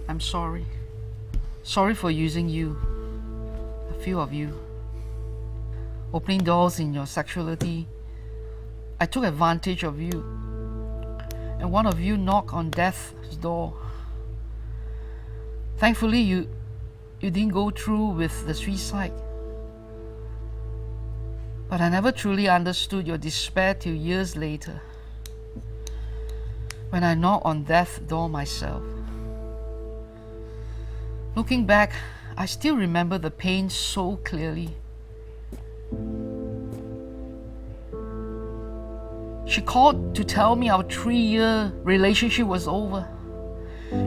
I'm sorry. Sorry for using you, a few of you. Opening doors in your sexuality. I took advantage of you. And one of you knocked on death's door. Thankfully, you didn't go through with the suicide. But I never truly understood your despair till years later, when I knocked on death's door myself. Looking back, I still remember the pain so clearly. She called to tell me our 3-year relationship was over.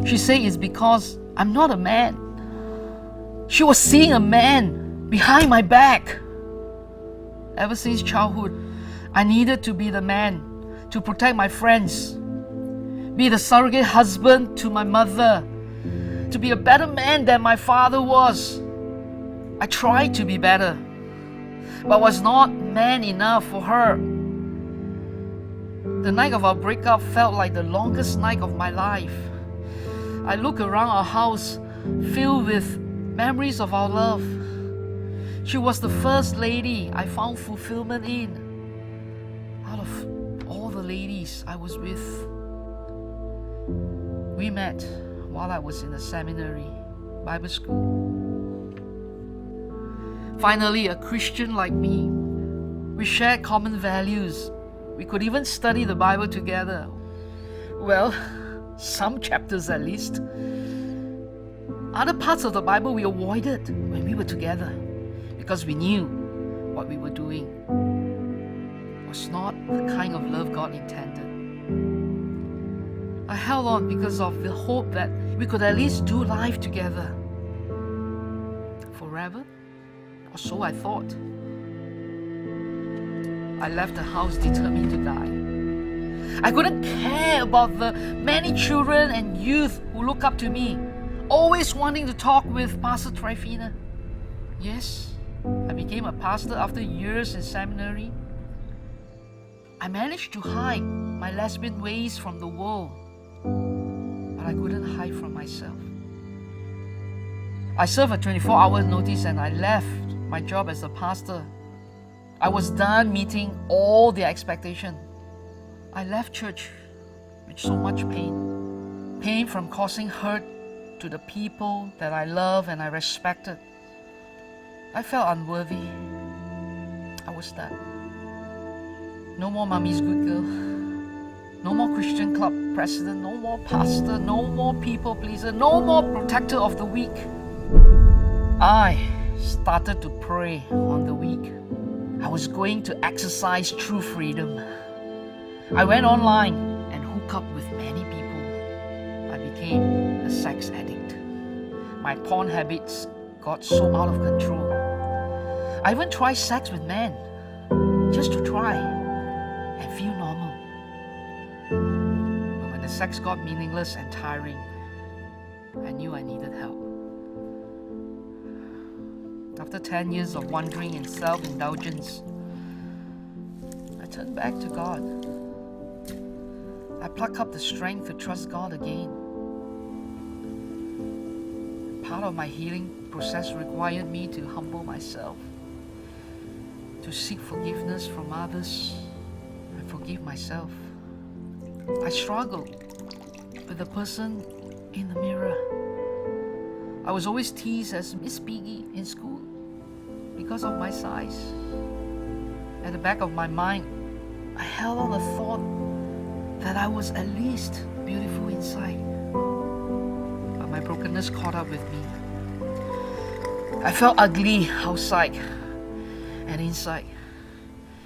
She said it's because I'm not a man. She was seeing a man behind my back. Ever since childhood, I needed to be the man to protect my friends, be the surrogate husband to my mother, to be a better man than my father was. I tried to be better, but was not man enough for her. The night of our breakup felt like the longest night of my life. I look around our house filled with memories of our love. She was the first lady I found fulfillment in out of all the ladies I was with. We met while I was in the seminary, Bible school. Finally, a Christian like me. We shared common values. We could even study the Bible together. Well, some chapters at least. Other parts of the Bible we avoided when we were together because we knew what we were doing was not the kind of love God intended. I held on because of the hope that we could at least do life together. Forever? Or so I thought. I left the house determined to die. I couldn't care about the many children and youth who look up to me, always wanting to talk with Pastor Tryphena. Yes, I became a pastor after years in seminary. I managed to hide my lesbian ways from the world, but I couldn't hide from myself. I served a 24-hour notice and I left my job as a pastor. I was done meeting all their expectations. I left church with so much pain. Pain from causing hurt to the people that I love and I respected. I felt unworthy. I was done. No more mommy's good girl. No more Christian club president. No more pastor. No more people pleaser. No more protector of the weak. I started to pray on the weak. I was going to exercise true freedom. I went online and hooked up with many people. I became a sex addict. My porn habits got so out of control. I even tried sex with men, just to try and feel normal. But when the sex got meaningless and tiring, I knew I needed help. After 10 years of wandering in self-indulgence, I turned back to God. I plucked up the strength to trust God again. Part of my healing process required me to humble myself, to seek forgiveness from others and forgive myself. I struggled with the person in the mirror. I was always teased as Miss Piggy in school because of my size. At the back of my mind, I held on the thought that I was at least beautiful inside. But my brokenness caught up with me. I felt ugly outside and inside.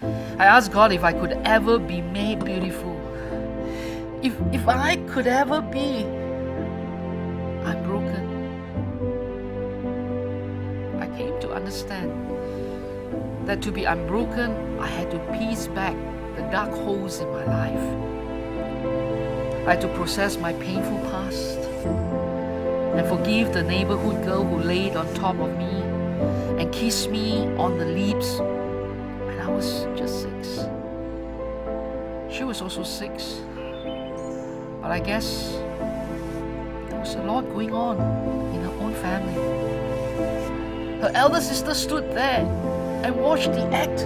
I asked God if I could ever be made beautiful. If I could ever be, I'm broken. I came to understand that to be unbroken, I had to piece back the dark holes in my life. I had to process my painful past and forgive the neighborhood girl who laid on top of me and kissed me on the lips when I was just 6. She was also 6, but I guess there was a lot going on in her own family. Her elder sister stood there and watched the act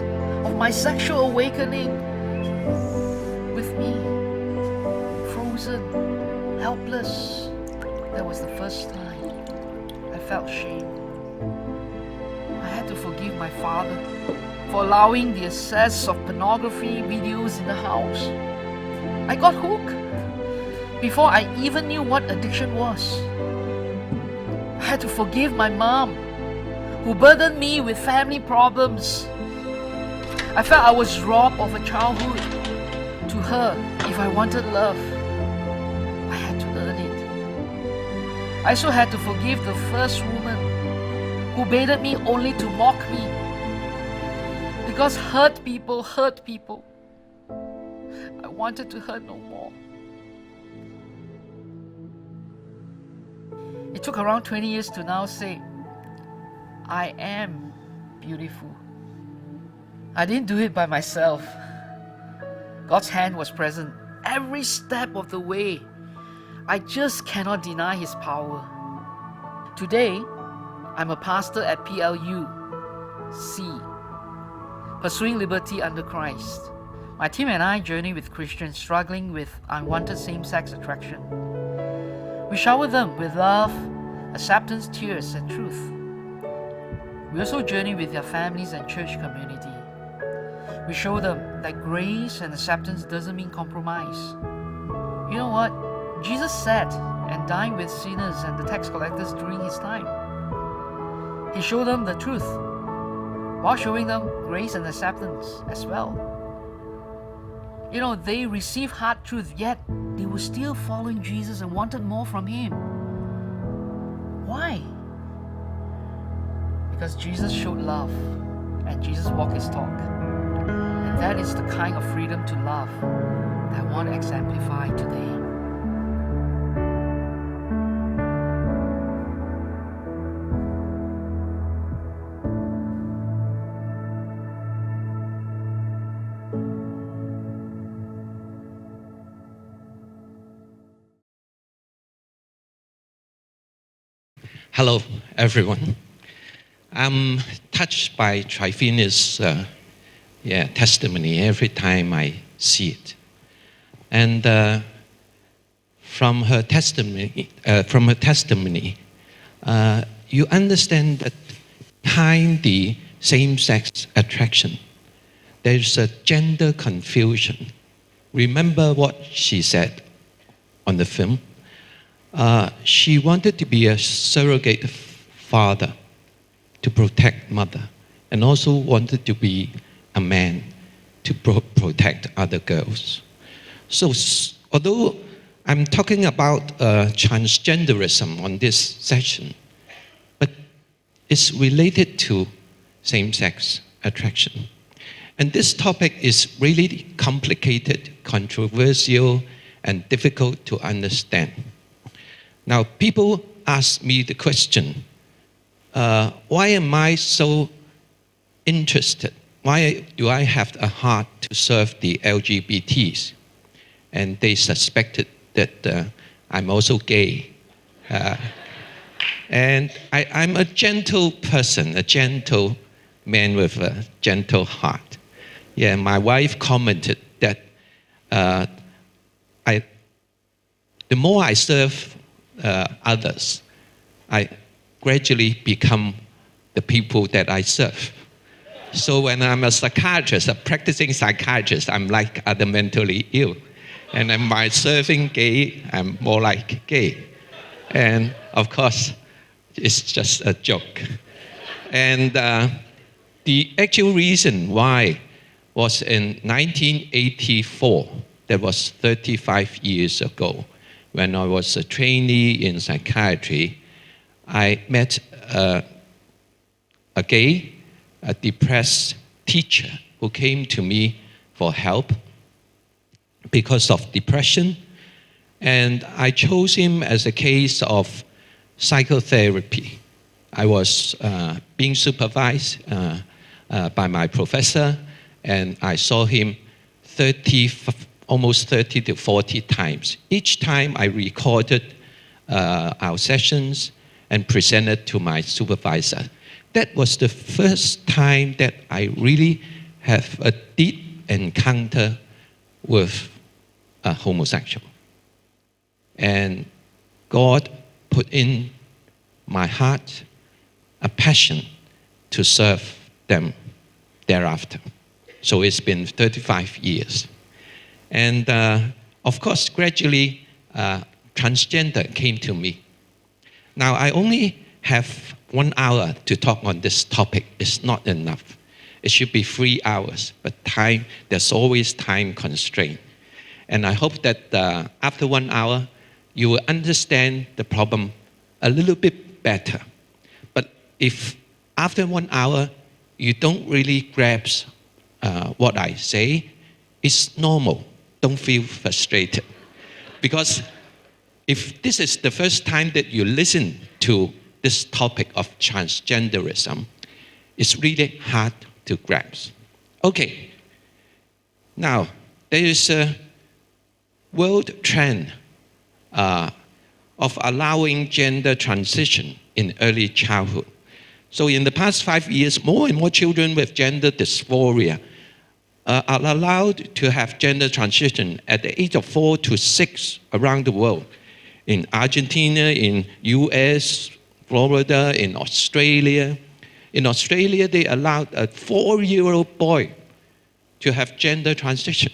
of my sexual awakening with me, frozen, helpless. That was the first time I felt shame. I had to forgive my father for allowing the access of pornography videos in the house. I got hooked before I even knew what addiction was. I had to forgive my mom, who burdened me with family problems. I felt I was robbed of a childhood. To her, if I wanted love, I had to earn it. I also had to forgive the first woman who baited me only to mock me. Because hurt people. I wanted to hurt no more. It took around 20 years to now say, I am beautiful. I didn't do it by myself. God's hand was present every step of the way. I just cannot deny His power. Today, I'm a pastor at PLU C, Pursuing Liberty Under Christ. My team and I journey with Christians struggling with unwanted same-sex attraction. We shower them with love, acceptance, tears, and truth. We also journey with their families and church community. We show them that grace and acceptance doesn't mean compromise. You know what? Jesus sat and dined with sinners and the tax collectors during His time. He showed them the truth, while showing them grace and acceptance as well. You know, they received hard truth, yet they were still following Jesus and wanted more from Him. Why? Because Jesus showed love and Jesus walked His talk. And that is the kind of freedom to love that I want to exemplify today. Hello, everyone. I'm touched by Tryphena's testimony every time I see it. And from her testimony, you understand that behind the same-sex attraction, there's a gender confusion. Remember what she said on the film? She wanted to be a surrogate father to protect mother, and also wanted to be a man to protect other girls. So although I'm talking about transgenderism on this session, but it's related to same-sex attraction. And this topic is really complicated, controversial, and difficult to understand. Now, people ask me the question, why am I so interested? Why do I have a heart to serve the LGBTs? And they suspected that I'm also gay. And I'm a gentle person, a gentle man with a gentle heart. Yeah, my wife commented that the more I serve others, I gradually become the people that I serve. So when I'm a psychiatrist, a practicing psychiatrist, I'm like other mentally ill. And then by serving gay, I'm more like gay. And of course, it's just a joke. And the actual reason why was in 1984, that was 35 years ago, when I was a trainee in psychiatry. I met a gay, a depressed teacher who came to me for help because of depression. And I chose him as a case of psychotherapy. I was being supervised by my professor, and I saw him almost 30 to 40 times. Each time I recorded our sessions and presented to my supervisor. That was the first time that I really have a deep encounter with a homosexual. And God put in my heart a passion to serve them thereafter. So it's been 35 years. And of course, gradually, transgender came to me. Now, I only have 1 hour to talk on this topic. It's not enough. It should be 3 hours, but there's always time constraint. And I hope that after 1 hour, you will understand the problem a little bit better. But if after 1 hour, you don't really grasp what I say, it's normal. Don't feel frustrated. Because if this is the first time that you listen to this topic of transgenderism, it's really hard to grasp. Okay, now there is a world trend of allowing gender transition in early childhood. So in the past 5 years, more and more children with gender dysphoria are allowed to have gender transition at the age of 4 to 6 around the world. In Argentina, in US, Florida, in Australia. In Australia, they allowed a 4-year-old boy to have gender transition.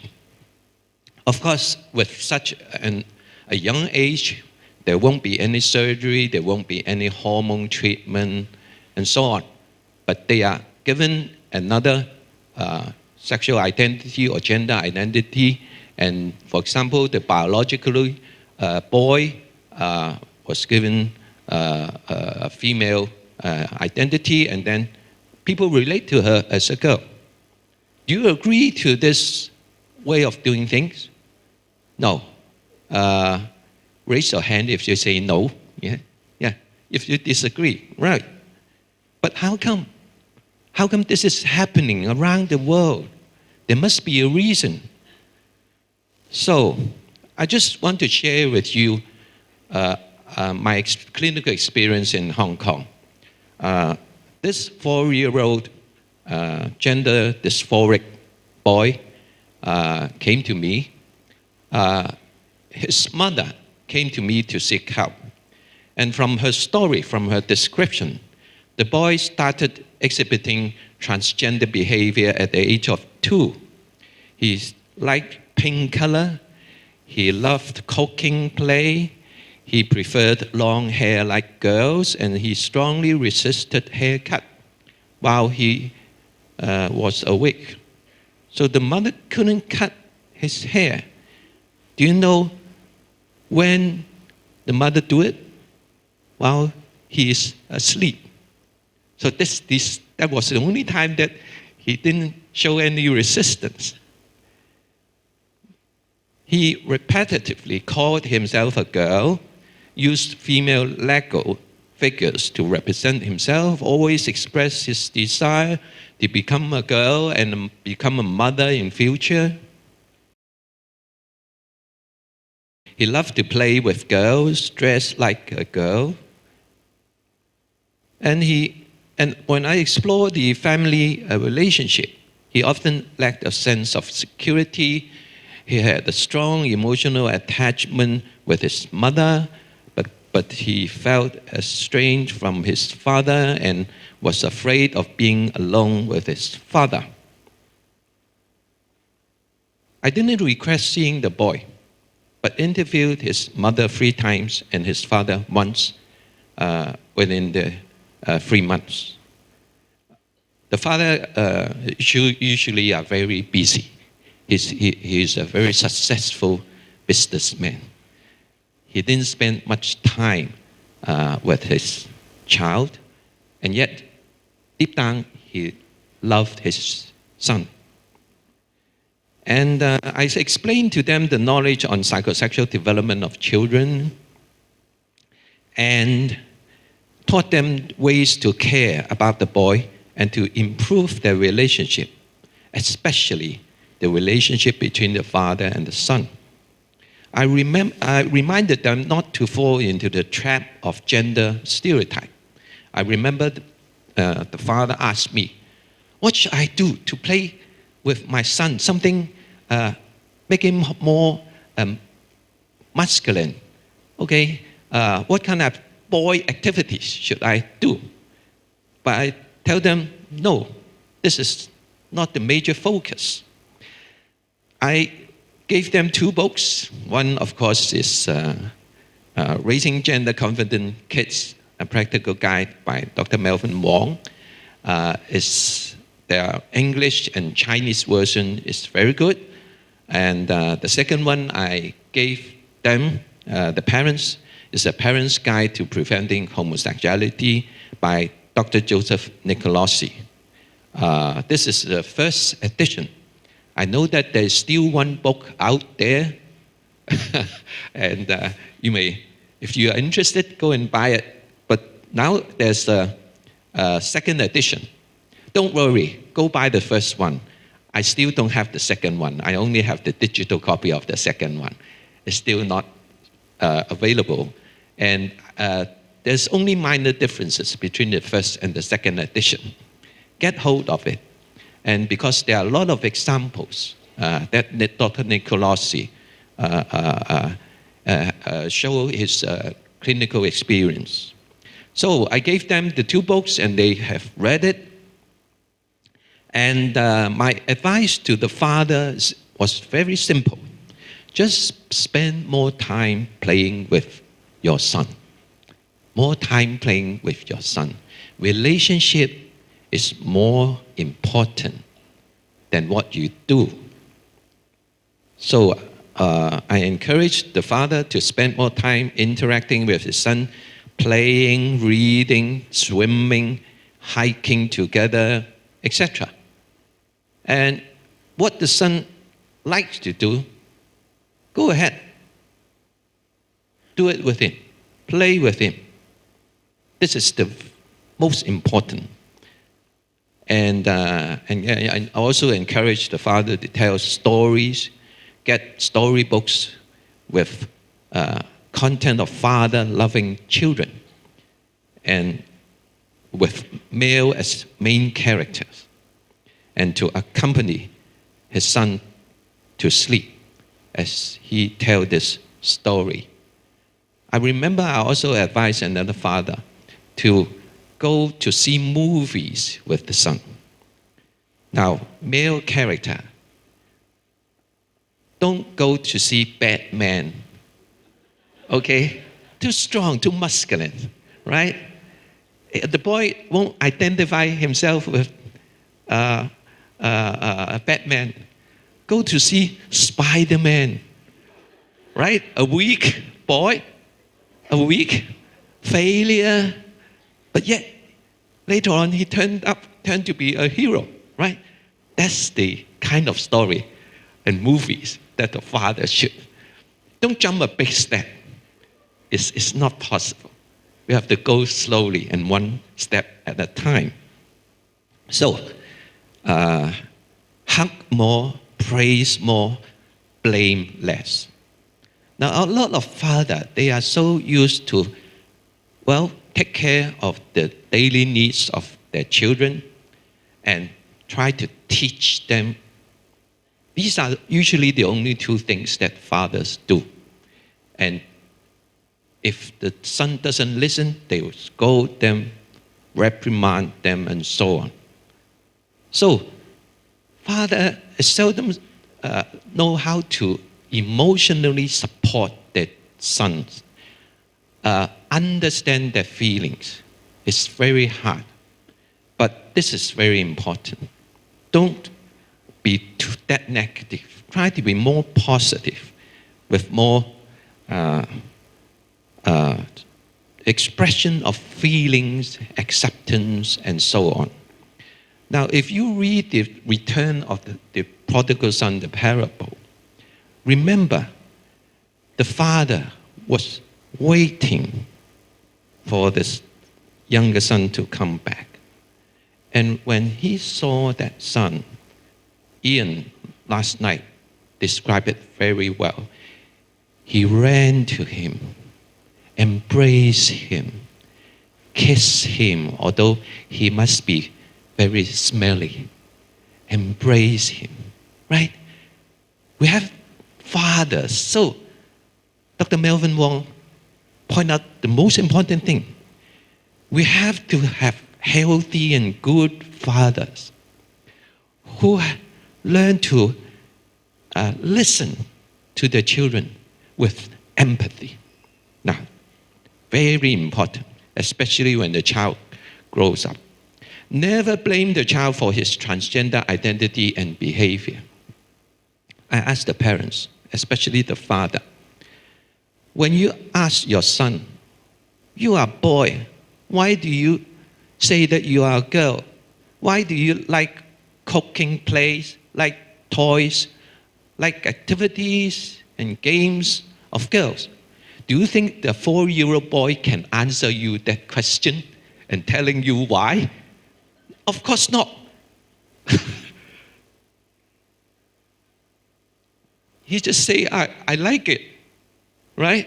Of course, with such a young age, there won't be any surgery, there won't be any hormone treatment, and so on. But they are given another sexual identity or gender identity. And for example, the biological boy was given a female identity, and then people relate to her as a girl. Do you agree to this way of doing things? No. Raise your hand if you say no. Yeah. If you disagree, right? But how come? How come this is happening around the world? There must be a reason. So, I just want to share with you my clinical experience in Hong Kong. This 4-year-old gender dysphoric boy came to me. His mother came to me to seek help. And from her story, from her description, the boy started exhibiting transgender behavior at the age of 2. He liked pink color. He loved cooking play. He preferred long hair like girls, and he strongly resisted haircut while he was awake. So the mother couldn't cut his hair. Do you know when the mother do it? While he is asleep. So that was the only time that he didn't show any resistance. He repetitively called himself a girl, used female Lego figures to represent himself, always expressed his desire to become a girl and become a mother in future. He loved to play with girls, dress like a girl. And when I explored the family relationship, he often lacked a sense of security. He had a strong emotional attachment with his mother, but he felt estranged from his father and was afraid of being alone with his father. I didn't request seeing the boy, but interviewed his mother 3 times and his father once within the 3 months. The father usually are very busy. He's a very successful businessman. He didn't spend much time with his child, and yet deep down he loved his son. And I explained to them the knowledge on psychosexual development of children and taught them ways to care about the boy and to improve their relationship, especially the relationship between the father and the son. I reminded them not to fall into the trap of gender stereotype. I remember the father asked me, what should I do to play with my son? Something make him more masculine. Okay, what kind of boy activities should I do? But I tell them, no, this is not the major focus. I gave them 2 books. One, of course, is Raising Gender Confident Kids, a practical guide by Dr. Melvin Wong. Their English and Chinese version is very good. And the second one I gave them, the parents, is a parent's guide to preventing homosexuality by Dr. Joseph Nicolosi. This is the first edition. I know that there's still one book out there, and you may, if you are interested, go and buy it. But now there's a second edition. Don't worry, go buy the first one. I still don't have the second one. I only have the digital copy of the second one. It's still not available. And there's only minor differences between the first and the second edition. Get hold of it. And because there are a lot of examples that Dr. Nicolosi show his clinical experience. So I gave them the 2 books and they have read it. And my advice to the fathers was very simple. Just spend more time playing with your son. More time playing with your son. Relationship is more important than what you do. So I encourage the father to spend more time interacting with his son, playing, reading, swimming, hiking together, etc. And what the son likes to do, go ahead. Do it with him. Play with him. This is the most important. And I also encourage the father to tell stories, get storybooks with content of father loving children, and with male as main characters, and to accompany his son to sleep as he tells this story. I remember I also advised another father to go to see movies with the son. Now, male character, don't go to see Batman, okay? Too strong, too masculine, right? The boy won't identify himself with Batman. Go to see Spider-Man, right? A weak boy, a weak failure, but yet later on he turned to be a hero, right? That's the kind of story and movies that the father should. Don't jump a big step. It's not possible. We have to go slowly and one step at a time. So, hug more, praise more, blame less. Now, a lot of fathers, they are so used to, take care of the daily needs of their children and try to teach them. These are usually the only 2 things that fathers do. And if the son doesn't listen, they will scold them, reprimand them, and so on. So, father seldom know how to emotionally support their sons, understand their feelings. It's very hard. But this is very important. Don't be that negative. Try to be more positive with more expression of feelings, acceptance, and so on. Now, if you read the return of the prodigal son, the parable, remember the father was waiting for this younger son to come back. And when he saw that son, Ian last night described it very well. He ran to him, embraced him, kissed him, although he must be very smelly. Embrace him, right? We have fathers. So, Dr. Melvin Wong point out the most important thing. We have to have healthy and good fathers who learn to listen to their children with empathy. Now, very important, especially when the child grows up. Never blame the child for his transgender identity and behavior. I ask the parents, especially the father, when you ask your son, you are a boy, why do you say that you are a girl? Why do you like cooking plays, like toys, like activities and games of girls? Do you think the 4-year-old boy can answer you that question and telling you why? Of course not. He just say, I like it, right?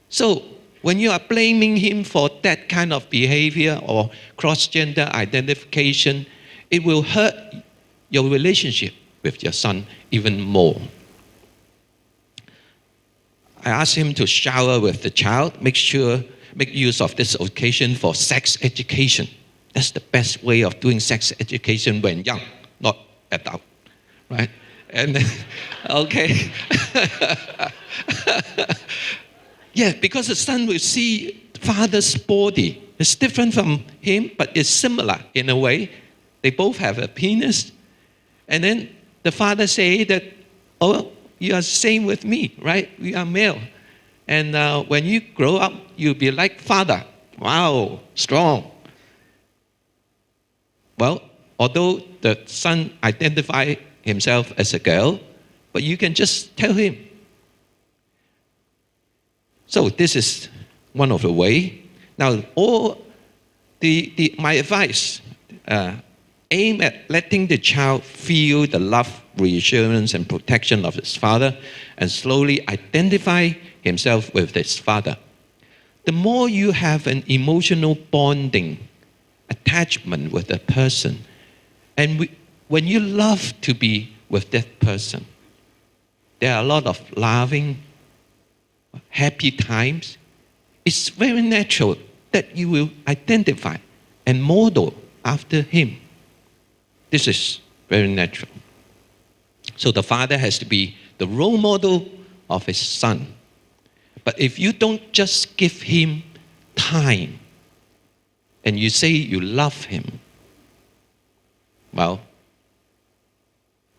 So when you are blaming him for that kind of behavior or cross-gender identification, it will hurt your relationship with your son even more. I asked him to shower with the child, make use of this occasion for sex education. That's the best way of doing sex education when young, not adult, right? And okay. Yeah, because the son will see father's body. It's different from him, but it's similar in a way. They both have a penis. And then the father say that, oh, you are the same with me, right? We are male. And when you grow up, you'll be like father. Wow, strong. Well, although the son identify himself as a girl, but you can just tell him. So this is one of the way. Now, my advice, aim at letting the child feel the love, reassurance, and protection of his father, and slowly identify himself with his father. The more you have an emotional bonding, attachment with a person, and when you love to be with that person, there are a lot of laughing, happy times. It's very natural that you will identify and model after him. This is very natural. So the father has to be the role model of his son. But if you don't just give him time and you say you love him, well,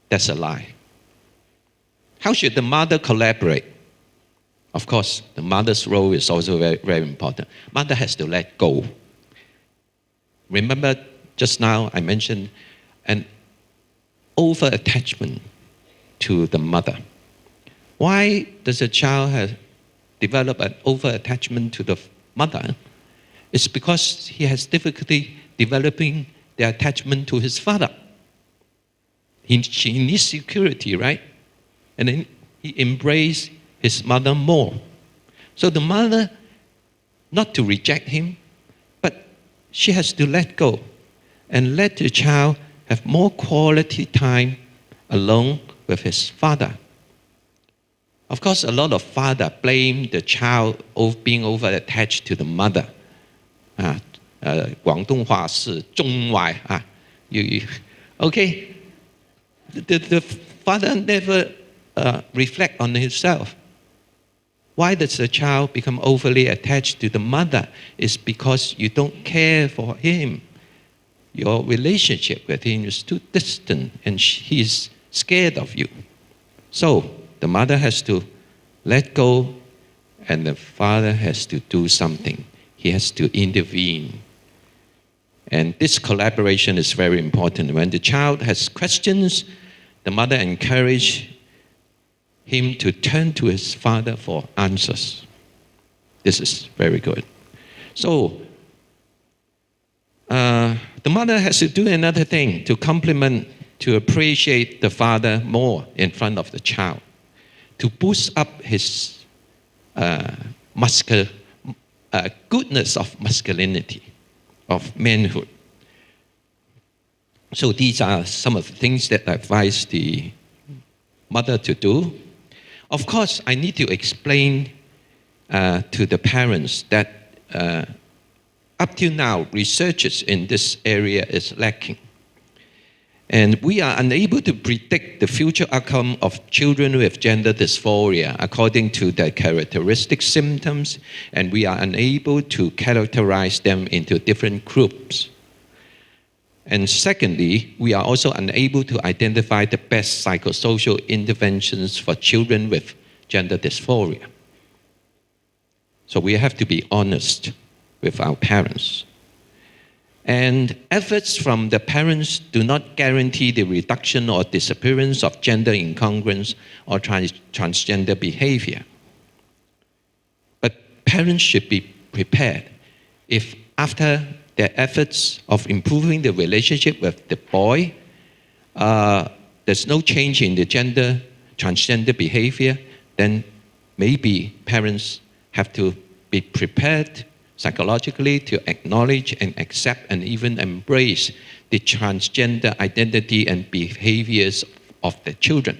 that's a lie. How should the mother collaborate? Of course, the mother's role is also very, very important. Mother has to let go. Remember, just now I mentioned an over-attachment to the mother. Why does a child develop an over-attachment to the mother? It's because he has difficulty developing the attachment to his father. He needs security, right? And then he embraces his mother more. So the mother, not to reject him, but she has to let go and let the child have more quality time alone with his father. Of course, a lot of fathers blame the child of being over-attached to the mother. 广东话是中外 Okay, the father never reflect on himself. Why does the child become overly attached to the mother? It's because you don't care for him. Your relationship with him is too distant and he's scared of you. So the mother has to let go and the father has to do something. He has to intervene. And this collaboration is very important. When the child has questions, the mother encourages him to turn to his father for answers. This is very good. So, the mother has to do another thing to compliment, to appreciate the father more in front of the child, to boost up his goodness of masculinity, of manhood. So these are some of the things that I advise the mother to do. Of course, I need to explain to the parents that up till now, research in this area is lacking. And we are unable to predict the future outcome of children with gender dysphoria according to their characteristic symptoms, and we are unable to characterize them into different groups. And secondly, we are also unable to identify the best psychosocial interventions for children with gender dysphoria. So we have to be honest with our parents. And efforts from the parents do not guarantee the reduction or disappearance of gender incongruence or transgender behavior. But parents should be prepared if after their efforts of improving the relationship with the boy, there's no change in the transgender behavior, then maybe parents have to be prepared psychologically to acknowledge and accept and even embrace the transgender identity and behaviors of the children.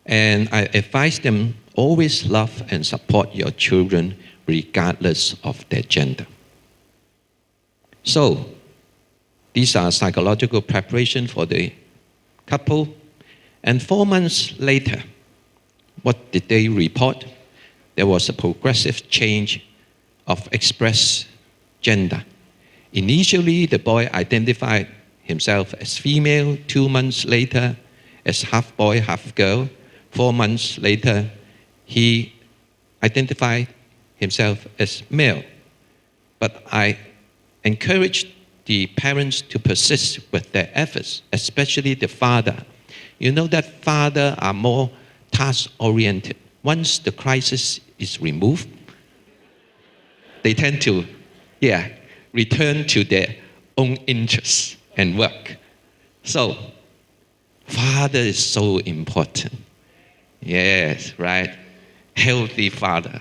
And I advise them, always love and support your children regardless of their gender. So, these are psychological preparation for the couple. And 4 months later, what did they report? There was a progressive change of expressed gender. Initially, the boy identified himself as female. 2 months later, as half boy, half girl. 4 months later, he identified himself as male. But I encouraged the parents to persist with their efforts, especially the father. You know that fathers are more task-oriented. Once the crisis is removed, they tend to, return to their own interests and work. So, father is so important. Yes, right? Healthy father.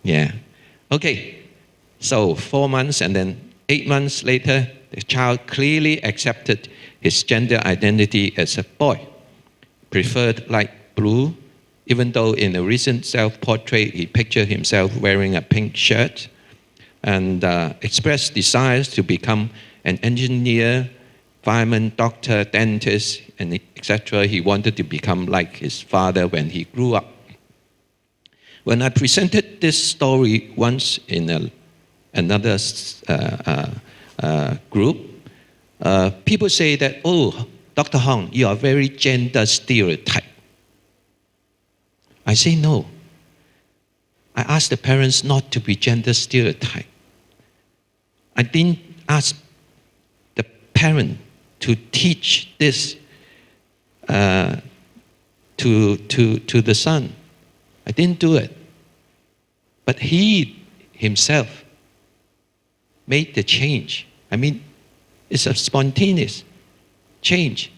Yeah. Okay. So 4 months and then 8 months later, the child clearly accepted his gender identity as a boy, preferred light blue, even though in a recent self-portrait he pictured himself wearing a pink shirt, and expressed desires to become an engineer, fireman, doctor, dentist, and etc. He wanted to become like his father when he grew up. When I presented this story once in another group, people say that, oh, Dr. Hong, you are very gender stereotype. I say no. I asked the parents not to be gender stereotype. I didn't ask the parent to teach this to the son. I didn't do it. But he himself made the change. I mean, it's a spontaneous change.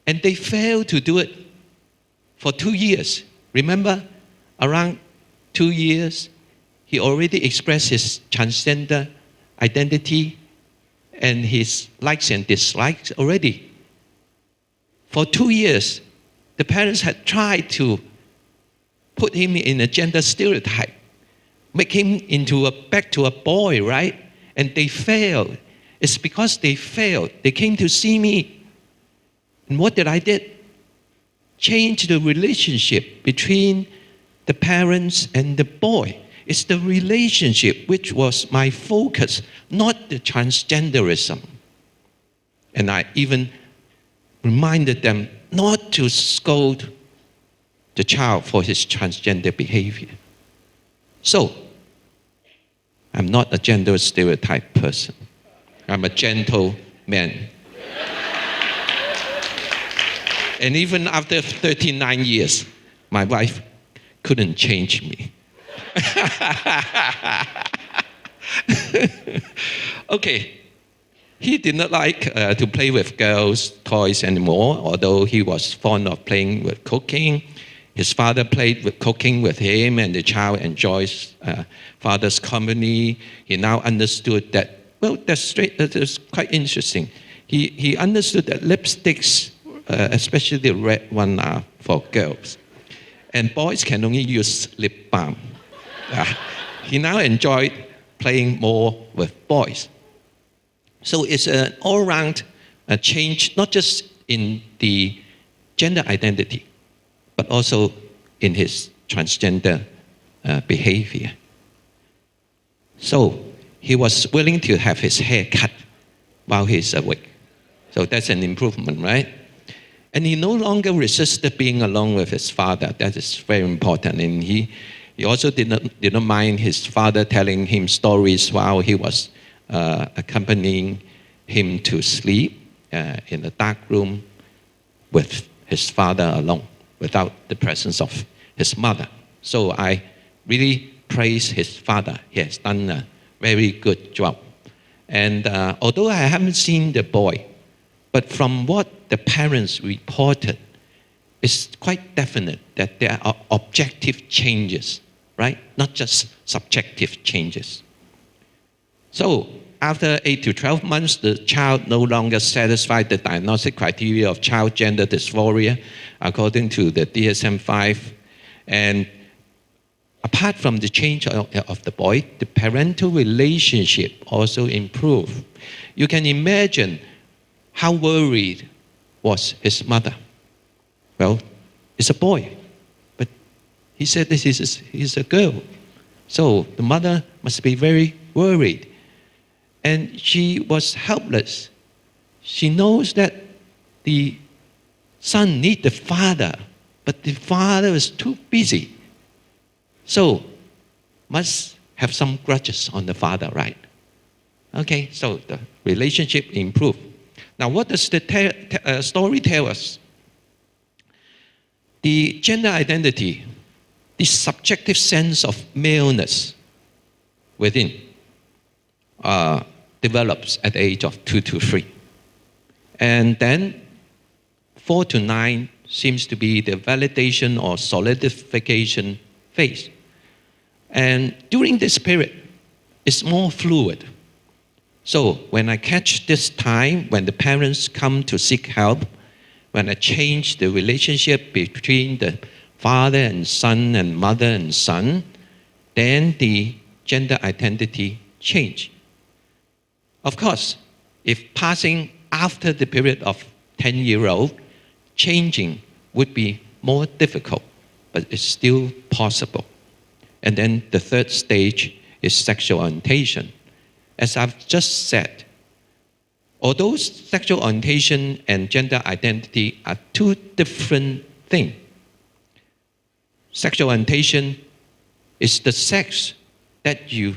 And they failed to do it for 2 years. Remember, around 2 years, he already expressed his transgender identity and his likes and dislikes already. For 2 years, the parents had tried to put him in a gender stereotype, make him back to a boy, right? And they failed. It's because they failed. They came to see me. And what did I do? Change the relationship between the parents and the boy. It's the relationship which was my focus, not the transgenderism. And I even reminded them not to scold the child for his transgender behavior. So, I'm not a gender stereotype person. I'm a gentle man. And even after 39 years, my wife couldn't change me. Okay. He did not like to play with girls' toys anymore, although he was fond of playing with cooking. his father played with cooking with him, and the child enjoys father's company. He now understood that, well, that is quite interesting. He understood that lipsticks, especially the red one, are for girls. And boys can only use lip balm. He now enjoyed playing more with boys. So it's an all-round change, not just in the gender identity, but also in his transgender behavior. So he was willing to have his hair cut while he's awake. So that's an improvement, right? And he no longer resisted being alone with his father. That is very important. And he also did not mind his father telling him stories while he was accompanying him to sleep in a dark room with his father alone, without the presence of his mother. So I really praise his father. He has done a very good job. And although I haven't seen the boy, but from what the parents reported, it's quite definite that there are objective changes, right? Not just subjective changes. So after 8 to 12 months, the child no longer satisfied the diagnostic criteria of child gender dysphoria, according to the DSM-5. And apart from the change of the boy, the parental relationship also improved. You can imagine how worried was his mother. Well, it's a boy, but he said this is a girl. So the mother must be very worried. And she was helpless. She knows that the son needs the father, but the father is too busy. So must have some grudges on the father, right? Okay, so the relationship improved. Now, what does the story tell us? The gender identity, the subjective sense of maleness within, develops at the age of 2 to 3. And then 4 to 9 seems to be the validation or solidification phase. And during this period, it's more fluid. So when I catch this time, when the parents come to seek help, when I change the relationship between the father and son and mother and son, then the gender identity change. Of course, if passing after the period of 10-year-old, changing would be more difficult, but it's still possible. And then the third stage is sexual orientation. As I've just said, although sexual orientation and gender identity are two different things, sexual orientation is the sex that you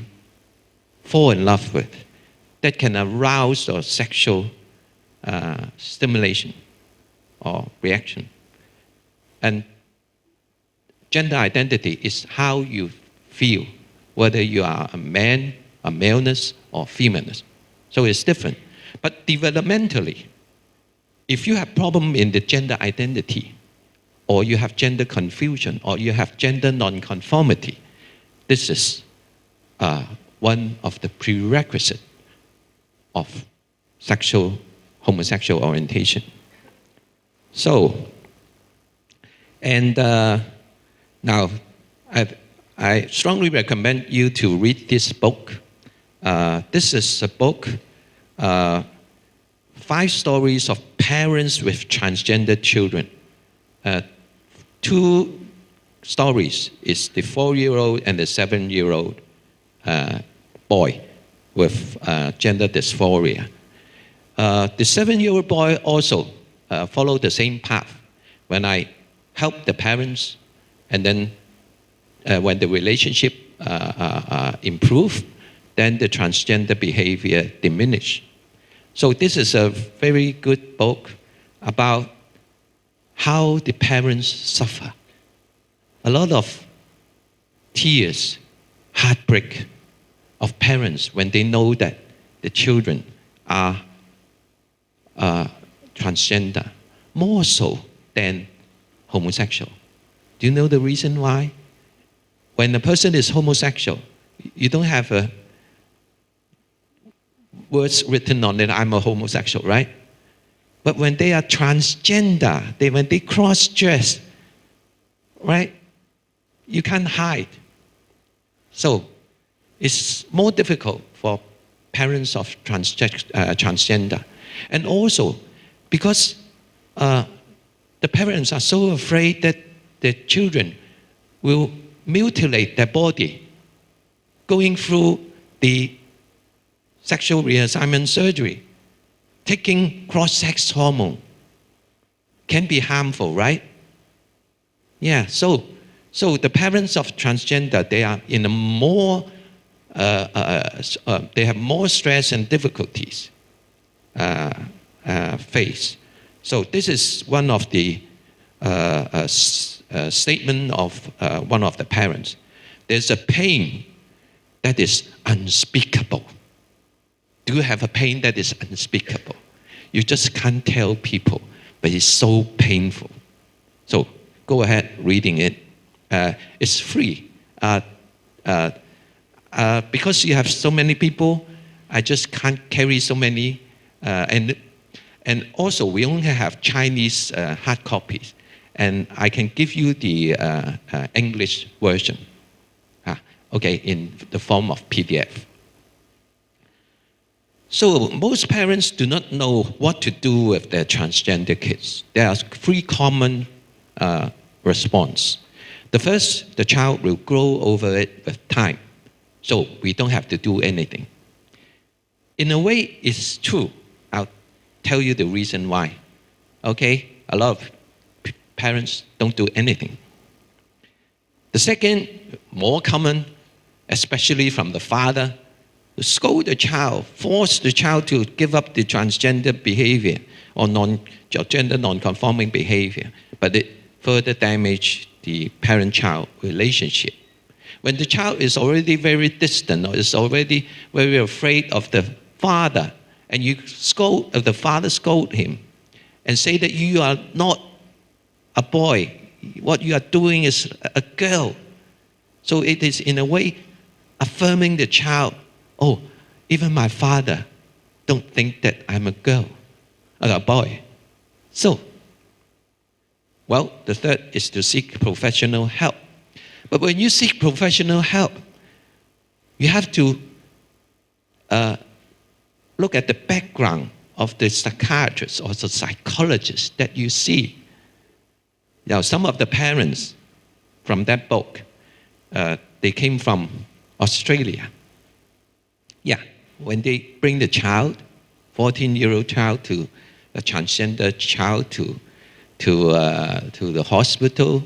fall in love with, that can arouse your sexual stimulation or reaction. And gender identity is how you feel, whether you are a man, a maleness, or femaleness. So it's different. But developmentally, if you have problem in the gender identity, or you have gender confusion, or you have gender nonconformity, this is one of the prerequisites of homosexual orientation. So, and now I strongly recommend you to read this book. This is a book, 5 stories of parents with transgender children. 2 stories is the 4-year-old and the 7-year-old boy with gender dysphoria. The 7-year-old boy also followed the same path. When I helped the parents, and then when the relationship improved, then the transgender behavior diminished. So this is a very good book about how the parents suffer. A lot of tears, heartbreak of parents when they know that the children are transgender, more so than homosexual. Do you know the reason why? When a person is homosexual, you don't have words written on it, I'm a homosexual, right? But when they are transgender, when they cross-dress, right? You can't hide. So it's more difficult for parents of transgender. And also, because the parents are so afraid that their children will mutilate their body going through the sexual reassignment surgery, taking cross-sex hormone can be harmful, right? Yeah, so the parents of transgender, they are in a more, they have more stress and difficulties face. So this is one of the statement of one of the parents. There's a pain that is unspeakable. Do you have a pain that is unspeakable? You just can't tell people, but it's so painful. So go ahead reading it. It's free. Because you have so many people, I just can't carry so many. And also, we only have Chinese hard copies. And I can give you the English version, okay, in the form of PDF. So most parents do not know what to do with their transgender kids. There are three common response. The first, the child will grow over it with time. So we don't have to do anything. In a way, it's true. I'll tell you the reason why. Okay? A lot of parents don't do anything. The second, more common, especially from the father, to scold the child, force the child to give up the transgender behavior or gender non-conforming behavior, but it further damages the parent-child relationship. When the child is already very distant or is already very afraid of the father, and you scold, the father scold him and say that you are not a boy, what you are doing is a girl. So it is in a way affirming the child, oh, even my father don't think that I'm a girl, or a boy. So, well, the third is to seek professional help. But when you seek professional help, you have to look at the background of the psychiatrist or the psychologist that you see. Now, some of the parents from that book, they came from Australia. Yeah, when they bring the child, 14-year-old child, to a transgender child to the hospital,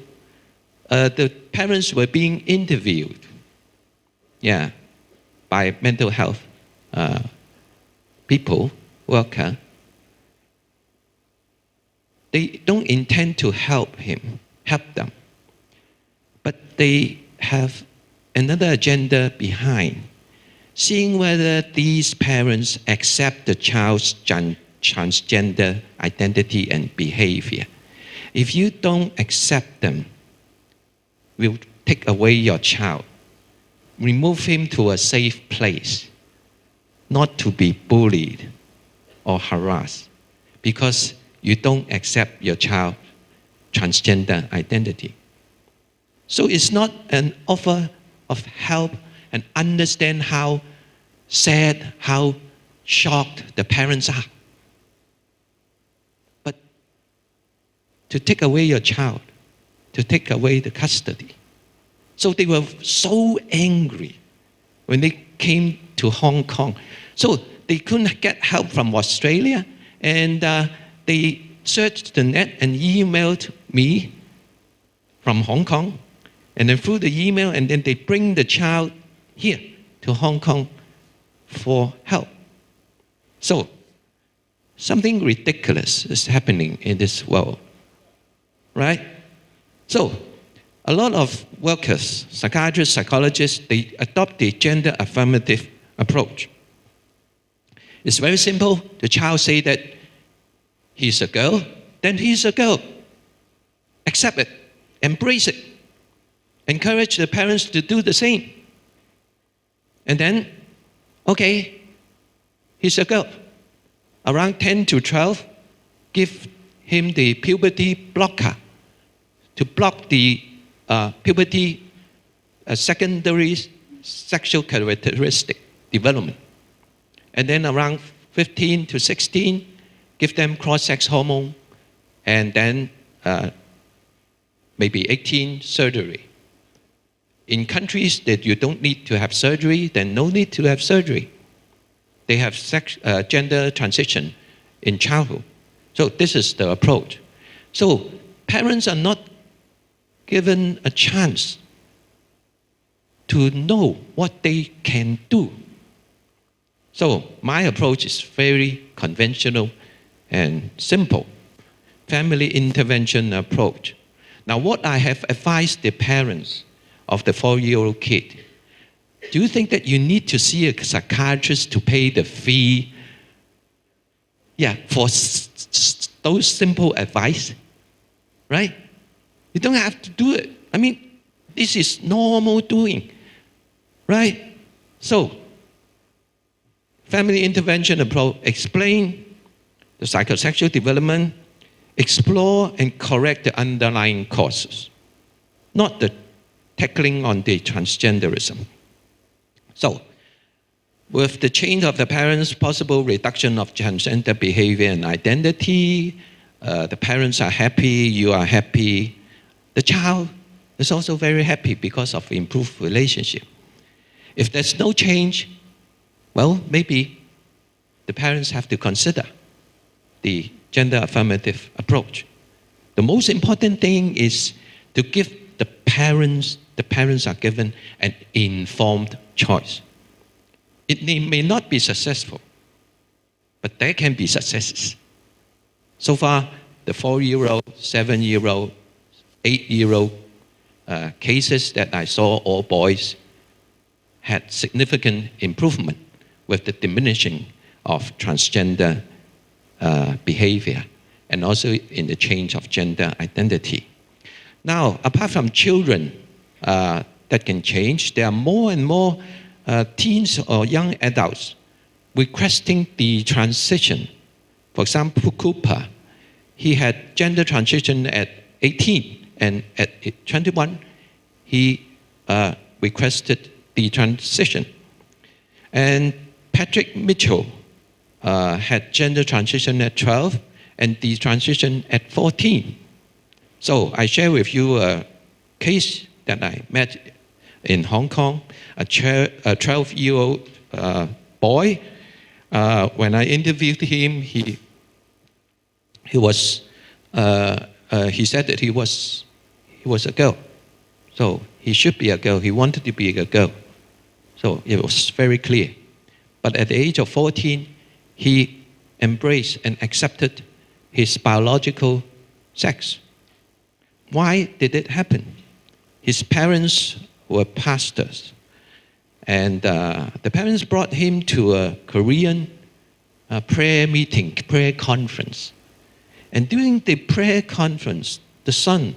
the parents were being interviewed, yeah, by mental health people, worker. They don't intend to help them, but they have another agenda behind, seeing whether these parents accept the child's transgender identity and behavior. If you don't accept them, we'll take away your child, remove him to a safe place, not to be bullied or harassed, because you don't accept your child's transgender identity. So it's not an offer of help and understand how sad, how shocked the parents are. But to take away your child, to take away the custody. So they were so angry when they came to Hong Kong. So they couldn't get help from Australia, and they searched the net and emailed me from Hong Kong, and then through the email, and then they bring the child here to Hong Kong for help. So something ridiculous is happening in this world, right? So a lot of workers, psychiatrists, psychologists, they adopt the gender affirmative approach. It's very simple. The child say that he's a girl, then he's a girl. Accept it. embrace it. Encourage the parents to do the same. And then, okay, he's a girl. Around 10 to 12, give him the puberty blocker to block the puberty secondary sexual characteristic development. And then around 15 to 16, give them cross-sex hormone, and then maybe 18, surgery. In countries that you don't need to have surgery, then no need to have surgery. They have gender transition in childhood. So this is the approach. So parents are not given a chance to know what they can do. So my approach is very conventional and simple. Family intervention approach. Now what I have advised the parents of the 4-year-old kid, do you think that you need to see a psychiatrist to pay the fee? Yeah, for those simple advice, right? You don't have to do it. I mean, this is normal doing, right? So, family intervention approach, explain the psychosexual development, explore and correct the underlying causes, not the tackling on the transgenderism. So, with the change of the parents, possible reduction of transgender behavior and identity, the parents are happy, you are happy. The child is also very happy because of improved relationship. If there's no change, well, maybe the parents have to consider the gender affirmative approach. The most important thing is to give the parents are given an informed choice. It may not be successful, but there can be successes. So far, the 4-year-old, 7-year-old, 8-year-old cases that I saw, all boys, had significant improvement with the diminishing of transgender behavior and also in the change of gender identity. Now, apart from children that can change, there are more and more teens or young adults requesting the transition. For example, Cooper, he had gender transition at 18, and at 21, he requested the transition. And Patrick Mitchell had gender transition at 12 and the transition at 14. So I share with you a case that I met in Hong Kong, a 12-year-old boy. When I interviewed him, he said that he was a girl. So he should be a girl. He wanted to be a girl. So it was very clear. But at the age of 14, he embraced and accepted his biological sex. Why did it happen? His parents were pastors. And the parents brought him to a Korean prayer meeting, prayer conference. And during the prayer conference, the son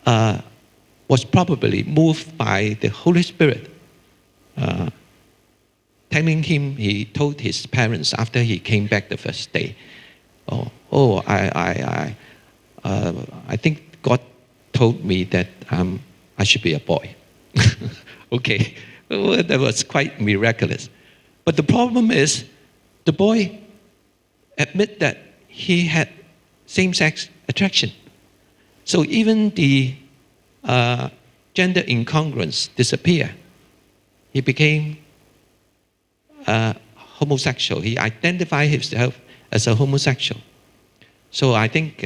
was probably moved by the Holy Spirit. Telling him, he told his parents after he came back the first day, I think God told me that I should be a boy. Okay, well, that was quite miraculous. But the problem is, the boy admitted that he had same-sex attraction. So even the gender incongruence disappeared. He became homosexual. He identified himself as a homosexual. So I think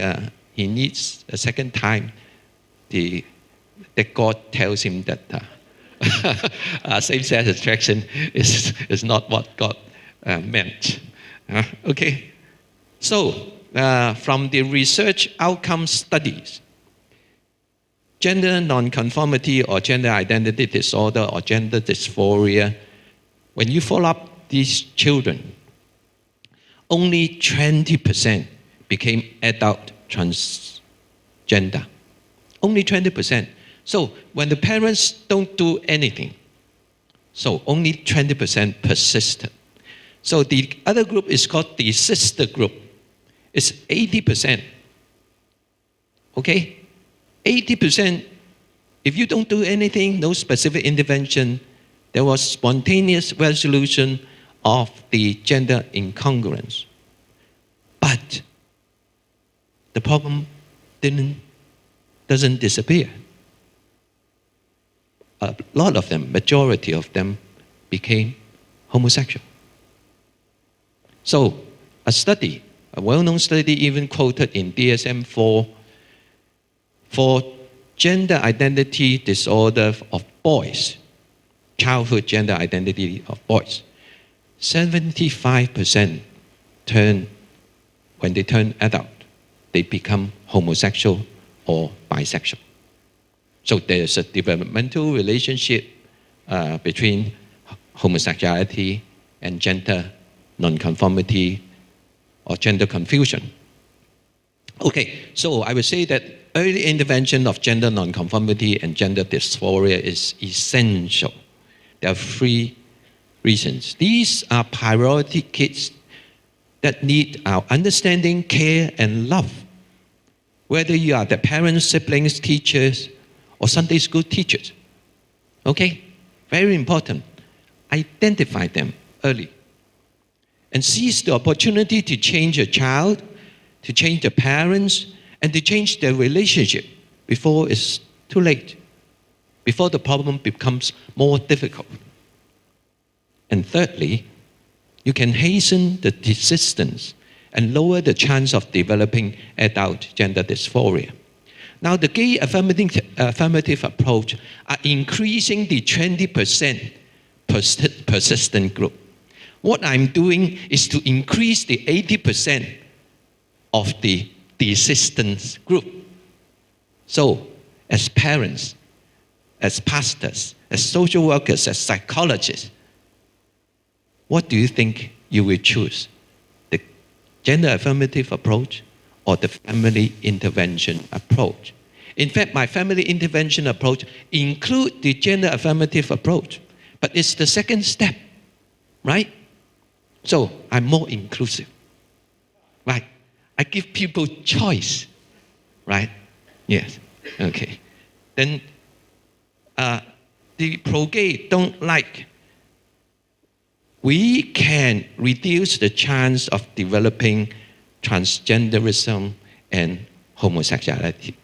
he needs a second time that God tells him that same-sex attraction is not what God meant. Okay. So from the research outcome studies, gender nonconformity or gender identity disorder or gender dysphoria, when you follow up these children, only 20% became adult transgender. Only 20%. So when the parents don't do anything, so only 20% persisted. So the other group is called the sister group. It's 80%. Okay? 80%, if you don't do anything, no specific intervention, there was spontaneous resolution of the gender incongruence. But the problem doesn't disappear. A lot of them, majority of them, became homosexual. So a well-known study even quoted in DSM-4, for gender identity disorder of boys, childhood gender identity of boys, 75% when they turn adult, they become homosexual or bisexual. So there's a developmental relationship between homosexuality and gender nonconformity or gender confusion. Okay, so I would say that early intervention of gender nonconformity and gender dysphoria is essential. There are 3 reasons. These are priority kids that need our understanding, care, and love. Whether you are the parents, siblings, teachers, or Sunday school teachers. Okay? Very important. Identify them early. And seize the opportunity to change a child, to change the parents, and to change their relationship before it's too late, before the problem becomes more difficult. And thirdly, you can hasten the desistance and lower the chance of developing adult gender dysphoria. Now, the gay affirmative approach are increasing the 20% persistent group. What I'm doing is to increase the 80% of the desistance group. So, as parents, as pastors, as social workers, as psychologists, what do you think you will choose? The gender affirmative approach or the family intervention approach? In fact, my family intervention approach includes the gender affirmative approach, but it's the second step, right? So I'm more inclusive, right? I give people choice, right? Yes, okay. Then the pro-gay don't like. We can reduce the chance of developing transgenderism and homosexuality.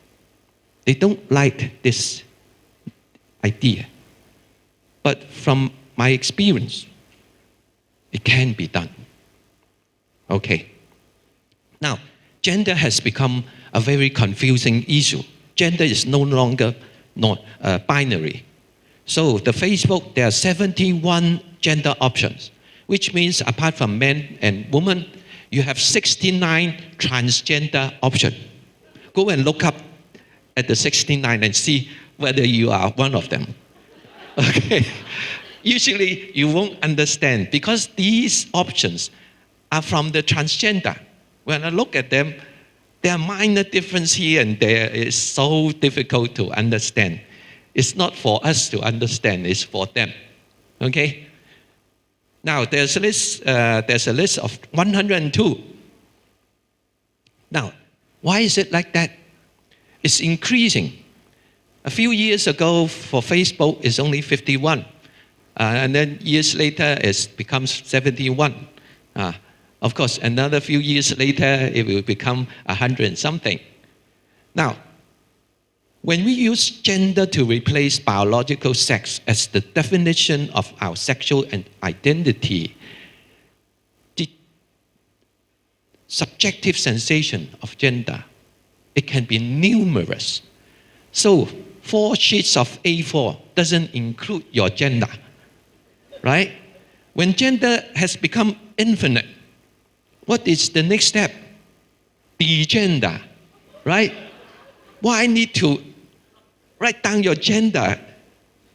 They don't like this idea. But from my experience, it can be done. Okay. Now, gender has become a very confusing issue. Gender is no longer binary. So the Facebook, there are 71 gender options, which means apart from men and women, you have 69 transgender options. Go and look up at the 69 and see whether you are one of them. Okay. Usually you won't understand because these options are from the transgender. When I look at them, there are minor differences here and there. It's so difficult to understand. It's not for us to understand, it's for them. Okay? Now, there's a list of 102. Now, why is it like that? It's increasing. A few years ago, for Facebook, it's only 51. And then years later, it becomes 71. Of course, another few years later, it will become 100 and something. Now, when we use gender to replace biological sex as the definition of our sexual identity, the subjective sensation of gender, it can be numerous. So 4 sheets of A4 doesn't include your gender, right? When gender has become infinite, what is the next step? Degender, right? Why need to write down your gender?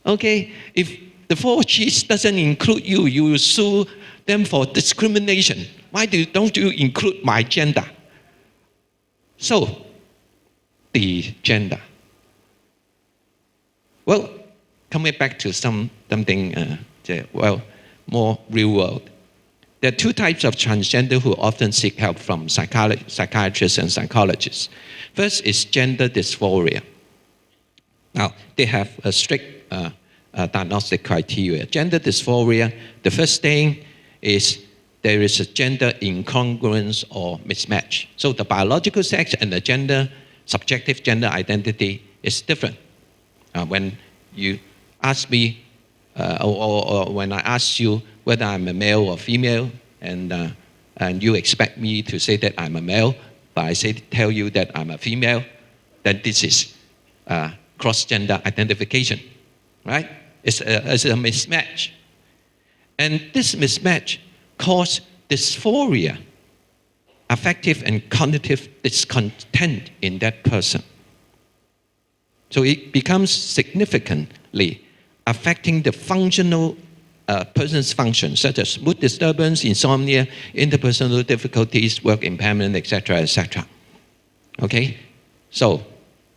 Okay, if the 4 sheets doesn't include you, you will sue them for discrimination. Why don't you include my gender? So, the gender. Well, coming back to something, more real world. There are two types of transgender who often seek help from psychiatrists and psychologists. First is gender dysphoria. Now, they have a strict diagnostic criteria. Gender dysphoria, the first thing is there is a gender incongruence or mismatch. So the biological sex and the subjective gender identity is different. When you ask me, or when I ask you whether I'm a male or female, and you expect me to say that I'm a male, but I tell you that I'm a female, then this is cross-gender identification, right? It's a mismatch. And this mismatch causes dysphoria, affective and cognitive discontent in that person. So it becomes significantly affecting the person's function, such as mood disturbance, insomnia, interpersonal difficulties, work impairment, etc., etc. Okay? So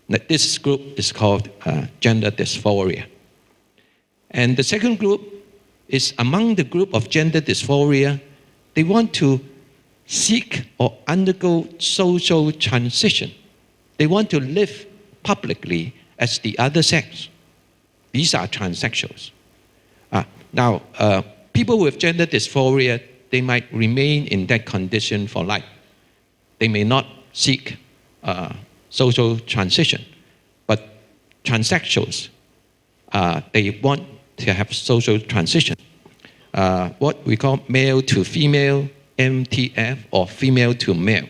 this group is called gender dysphoria. And the second group is among the group of gender dysphoria, they want to seek or undergo social transition. They want to live publicly as the other sex. These are transsexuals. Now, people with gender dysphoria, they might remain in that condition for life. They may not seek social transition, but transsexuals, they want to have social transition. What we call male to female, MTF, or female to male.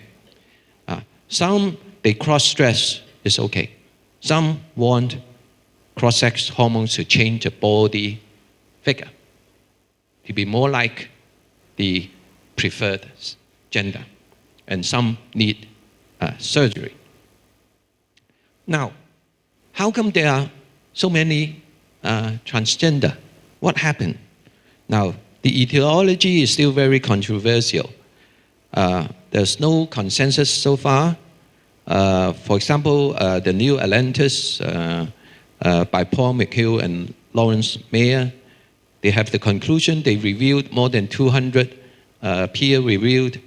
Some, they cross-dress, is okay. Some want cross-sex hormones to change the body figure, to be more like the preferred gender. And some need surgery. Now, how come there are so many transgender? What happened? Now, the etiology is still very controversial. There's no consensus so far. For example, the New Atlantis by Paul McHugh and Lawrence Mayer, they have the conclusion. They reviewed more than 200 peer-reviewed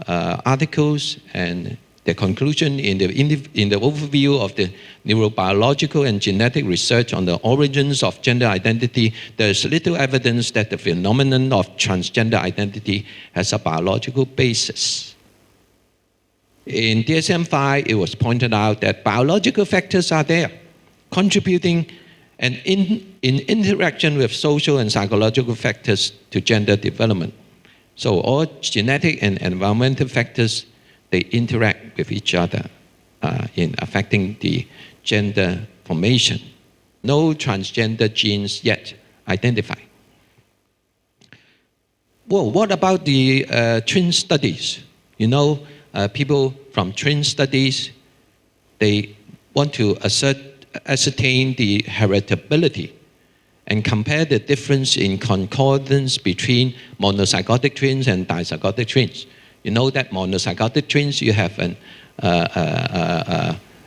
articles, and the conclusion in the overview of the neurobiological and genetic research on the origins of gender identity, there is little evidence that the phenomenon of transgender identity has a biological basis. In DSM-5, it was pointed out that biological factors are there, contributing and in interaction with social and psychological factors to gender development. So all genetic and environmental factors, they interact with each other in affecting the gender formation. No transgender genes yet identified. Well, what about the twin studies? You know, people from twin studies, they want to ascertain the heritability and compare the difference in concordance between monozygotic twins and dizygotic twins. You know that monozygotic twins, you have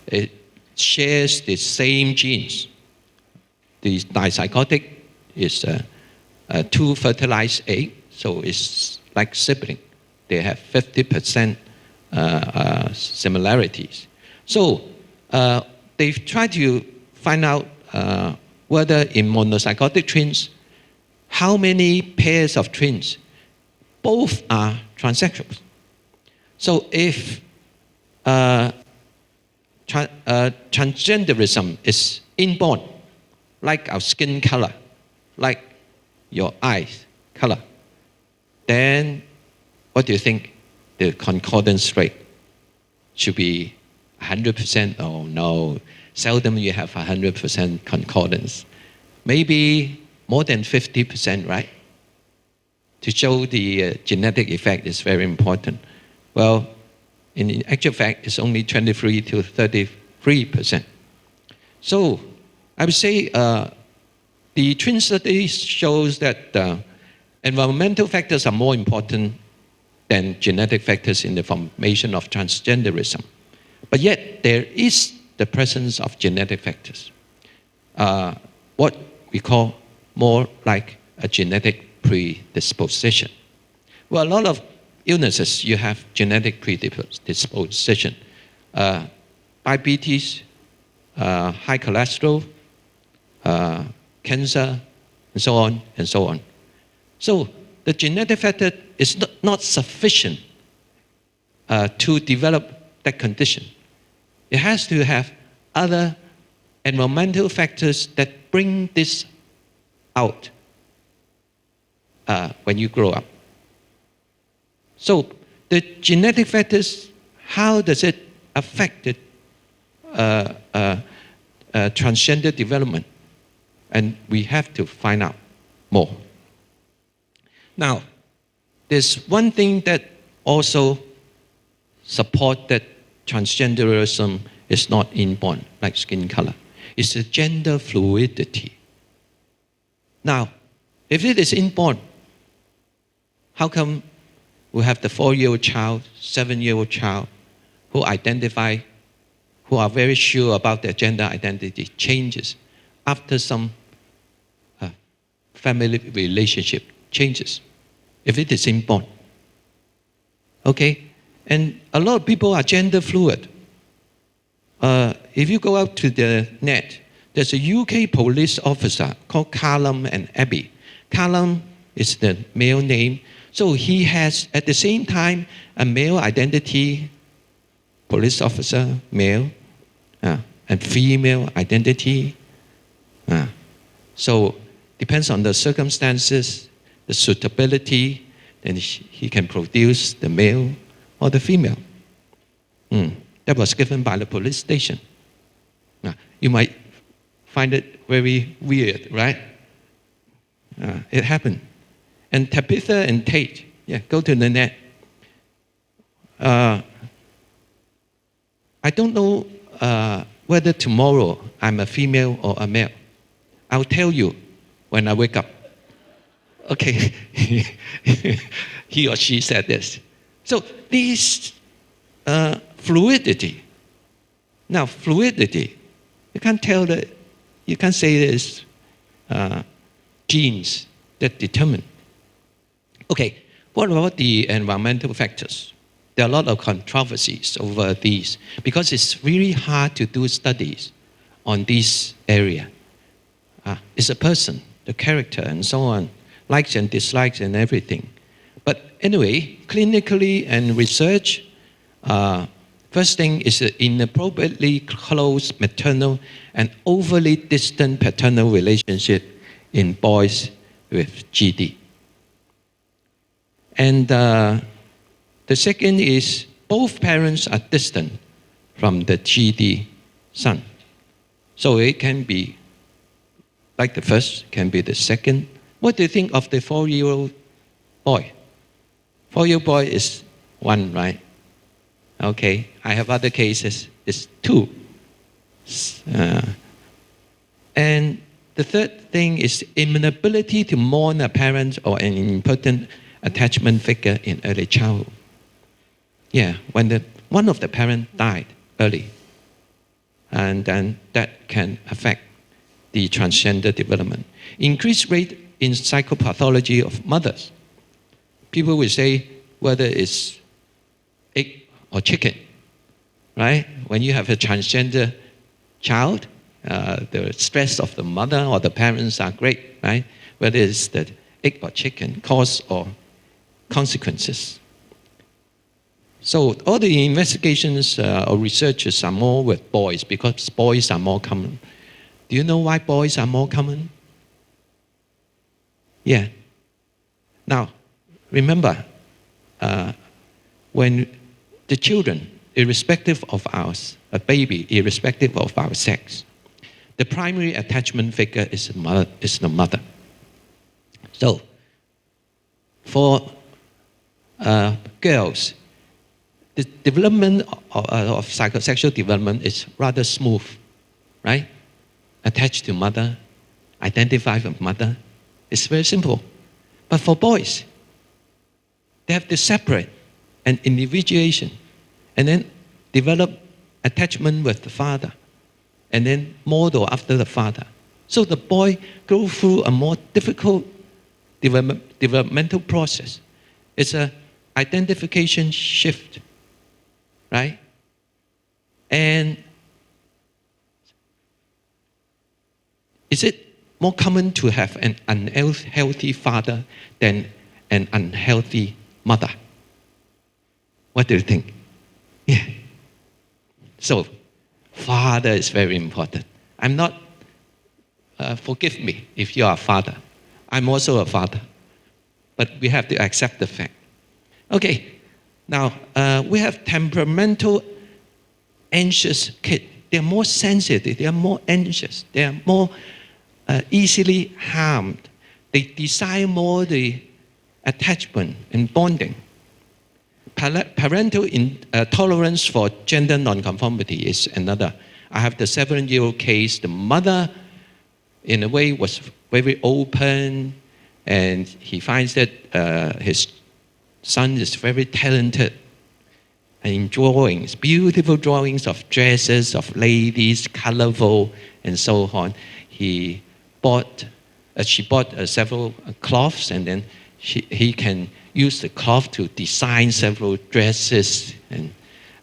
it shares the same genes. The dizygotic is two fertilized eggs, so it's like sibling. They have 50% similarities. So they've tried to find out whether in monozygotic twins, how many pairs of twins both are transsexuals. So if transgenderism is inborn, like our skin color, like your eyes color, then what do you think the concordance rate should be? 100%? Oh no, seldom you have 100% concordance. Maybe more than 50%, right? To show the genetic effect is very important. Well, in actual fact, it's only 23 to 33%. So I would say the twin studies shows that environmental factors are more important than genetic factors in the formation of transgenderism. But yet, there is the presence of genetic factors. what we call more like a genetic predisposition. Well, a lot of illnesses, you have genetic predisposition. Diabetes, high cholesterol, cancer, and so on and so on. So the genetic factor is not sufficient to develop that condition. It has to have other environmental factors that bring this out when you grow up. So the genetic factors, how does it affect the transgender development? And we have to find out more. Now, there's one thing that also supports that transgenderism is not inborn, like skin color. It's the gender fluidity. Now, if it is inborn, how come we have the 4-year-old child, 7-year-old child who are very sure about their gender identity changes after some family relationship changes, if it is inborn? Okay? And a lot of people are gender fluid. If you go out to the net, there's a UK police officer called Callum and Abby. Callum is the male name. So he has, at the same time, a male identity, police officer, male, and female identity. So depends on the circumstances, the suitability, then he can produce the male or the female. That was given by the police station. You might find it very weird, right? It happened. And Tabitha and Tate, go to the net. I don't know whether tomorrow I'm a female or a male. I'll tell you when I wake up. Okay, he or she said this. So these fluidity. Now, fluidity, you can't tell that, you can't say there's genes that determine. Okay, what about the environmental factors? There are a lot of controversies over these because it's really hard to do studies on this area. It's a person, the character, and so on, likes and dislikes and everything. But anyway, clinically and research, first thing is an inappropriately close maternal and overly distant paternal relationship in boys with GD. And the second is both parents are distant from the GD son. So it can be like the first, can be the second. What do you think of the 4-year-old boy? 4-year-old boy is 1, right? Okay, I have other cases, it's 2. And the third thing is inability to mourn a parent or an important attachment figure in early childhood. When one of the parents died early, and then that can affect the transgender development. Increased rate in psychopathology of mothers. People will say whether it's egg or chicken, right? When you have a transgender child, the stress of the mother or the parents are great, right? Whether it's the egg or chicken, cause or consequences. So all the investigations or researches are more with boys because boys are more common. Do you know why boys are more common? Now, remember, when the children, irrespective of a baby, irrespective of our sex, the primary attachment figure is the mother. So, for girls, the development of psychosexual development is rather smooth, right? Attached to mother, identify with mother. It's very simple. But for boys, they have to separate and individuation, and then develop attachment with the father, and then model after the father. So the boy go through a more difficult developmental process. It's an identification shift, right? And is it more common to have an unhealthy father than an unhealthy mother? What do you think? Yeah. So, father is very important. I'm not, forgive me if you are a father. I'm also a father. But we have to accept the fact. Okay, now we have temperamental, anxious kids. They're more sensitive, they are more anxious, they are more easily harmed. They desire more the attachment and bonding. Parental tolerance for gender nonconformity is another. I have the 7-year-old case. The mother, in a way, was very open, and he finds that his son is very talented in drawings, beautiful drawings of dresses, of ladies, colorful, and so on. She bought several cloths, and then he can use the cloth to design several dresses. And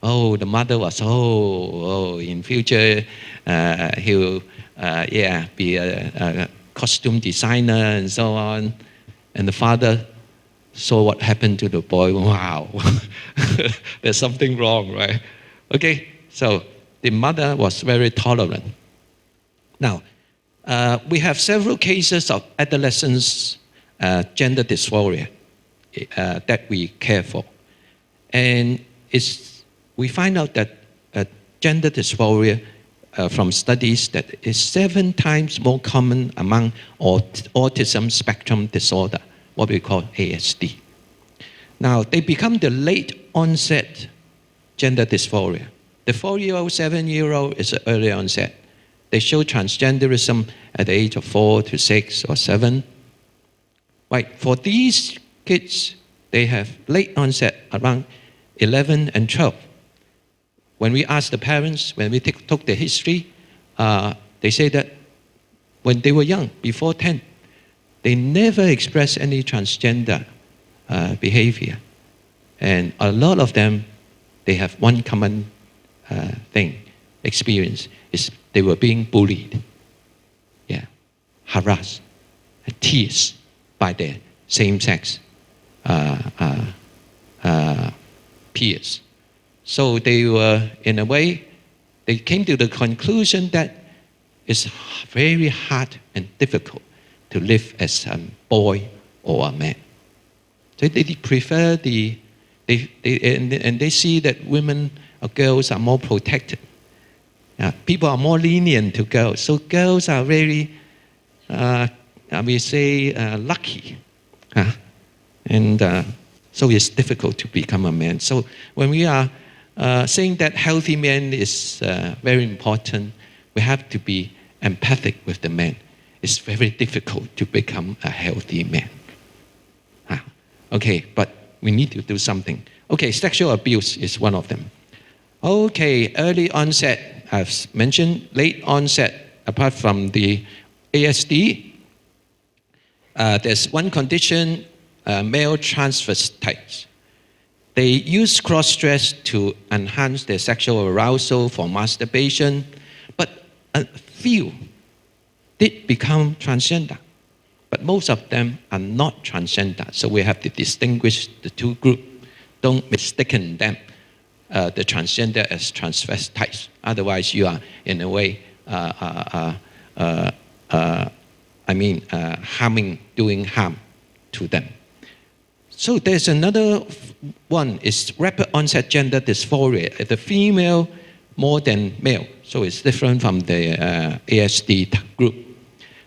the mother was, in future he'll be a costume designer and so on. And the father saw what happened to the boy. Wow, there's something wrong, right? Okay, so the mother was very tolerant. Now, we have several cases of adolescents' gender dysphoria that we care for. And we find out that gender dysphoria from studies that is 7 times more common among autism spectrum disorder, what we call ASD. Now, they become the late onset gender dysphoria. The 4-year-old, 7-year-old is an early onset. They show transgenderism at the age of 4 to 6 or 7. Right, for these kids, they have late onset around 11 and 12. When we ask the parents, when we took the history, they say that when they were young, before 10, they never expressed any transgender behavior. And a lot of them, they have one common experience, is they were being bullied, harassed, and teased by their same-sex peers. So they were, in a way, they came to the conclusion that it's very hard and difficult to live as a boy or a man. So they prefer and they see that women or girls are more protected. People are more lenient to girls. So girls are very, lucky. And so it's difficult to become a man. So when we are saying that healthy man is very important, we have to be empathic with the man. It's very difficult to become a healthy man. Okay, but we need to do something. Okay, sexual abuse is one of them. Okay, early onset, I've mentioned late onset. Apart from the ASD, there's one condition, male transvestites. They use cross-dress to enhance their sexual arousal for masturbation, but a few did become transgender. But most of them are not transgender, so we have to distinguish the two groups. Don't mistaken them, the transgender as transvestites. Otherwise, you are, in a way, doing harm to them. So there's another one, is rapid onset gender dysphoria. The female more than male, so it's different from the ASD group.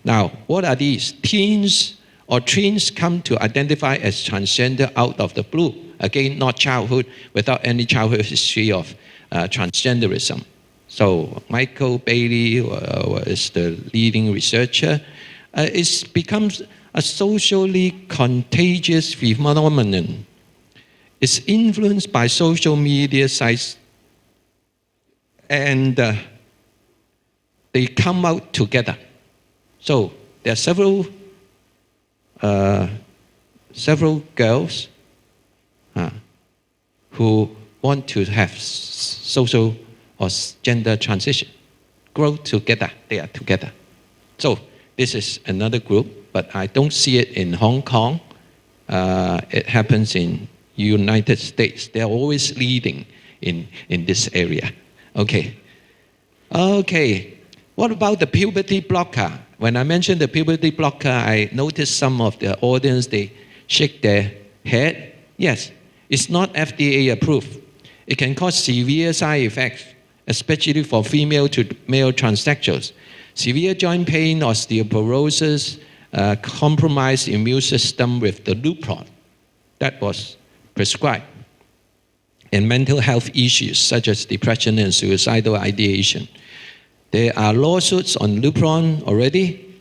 Now, what are these? Teens or tweens come to identify as transgender out of the blue. Again, not childhood, without any childhood history of transgenderism. So Michael Bailey is the leading researcher. It becomes a socially contagious phenomenon. It's influenced by social media sites, and they come out together. So there are several girls who want to have social or gender transition, grow together, they are together. So this is another group, but I don't see it in Hong Kong. It happens in United States. They're always leading in this area. Okay. What about the puberty blocker? When I mentioned the puberty blocker, I noticed some of the audience, they shake their head. Yes, it's not FDA approved. It can cause severe side effects, especially for female to male transsexuals. Severe joint pain, osteoporosis, compromised immune system with the Lupron that was prescribed, and mental health issues such as depression and suicidal ideation. There are lawsuits on Lupron already,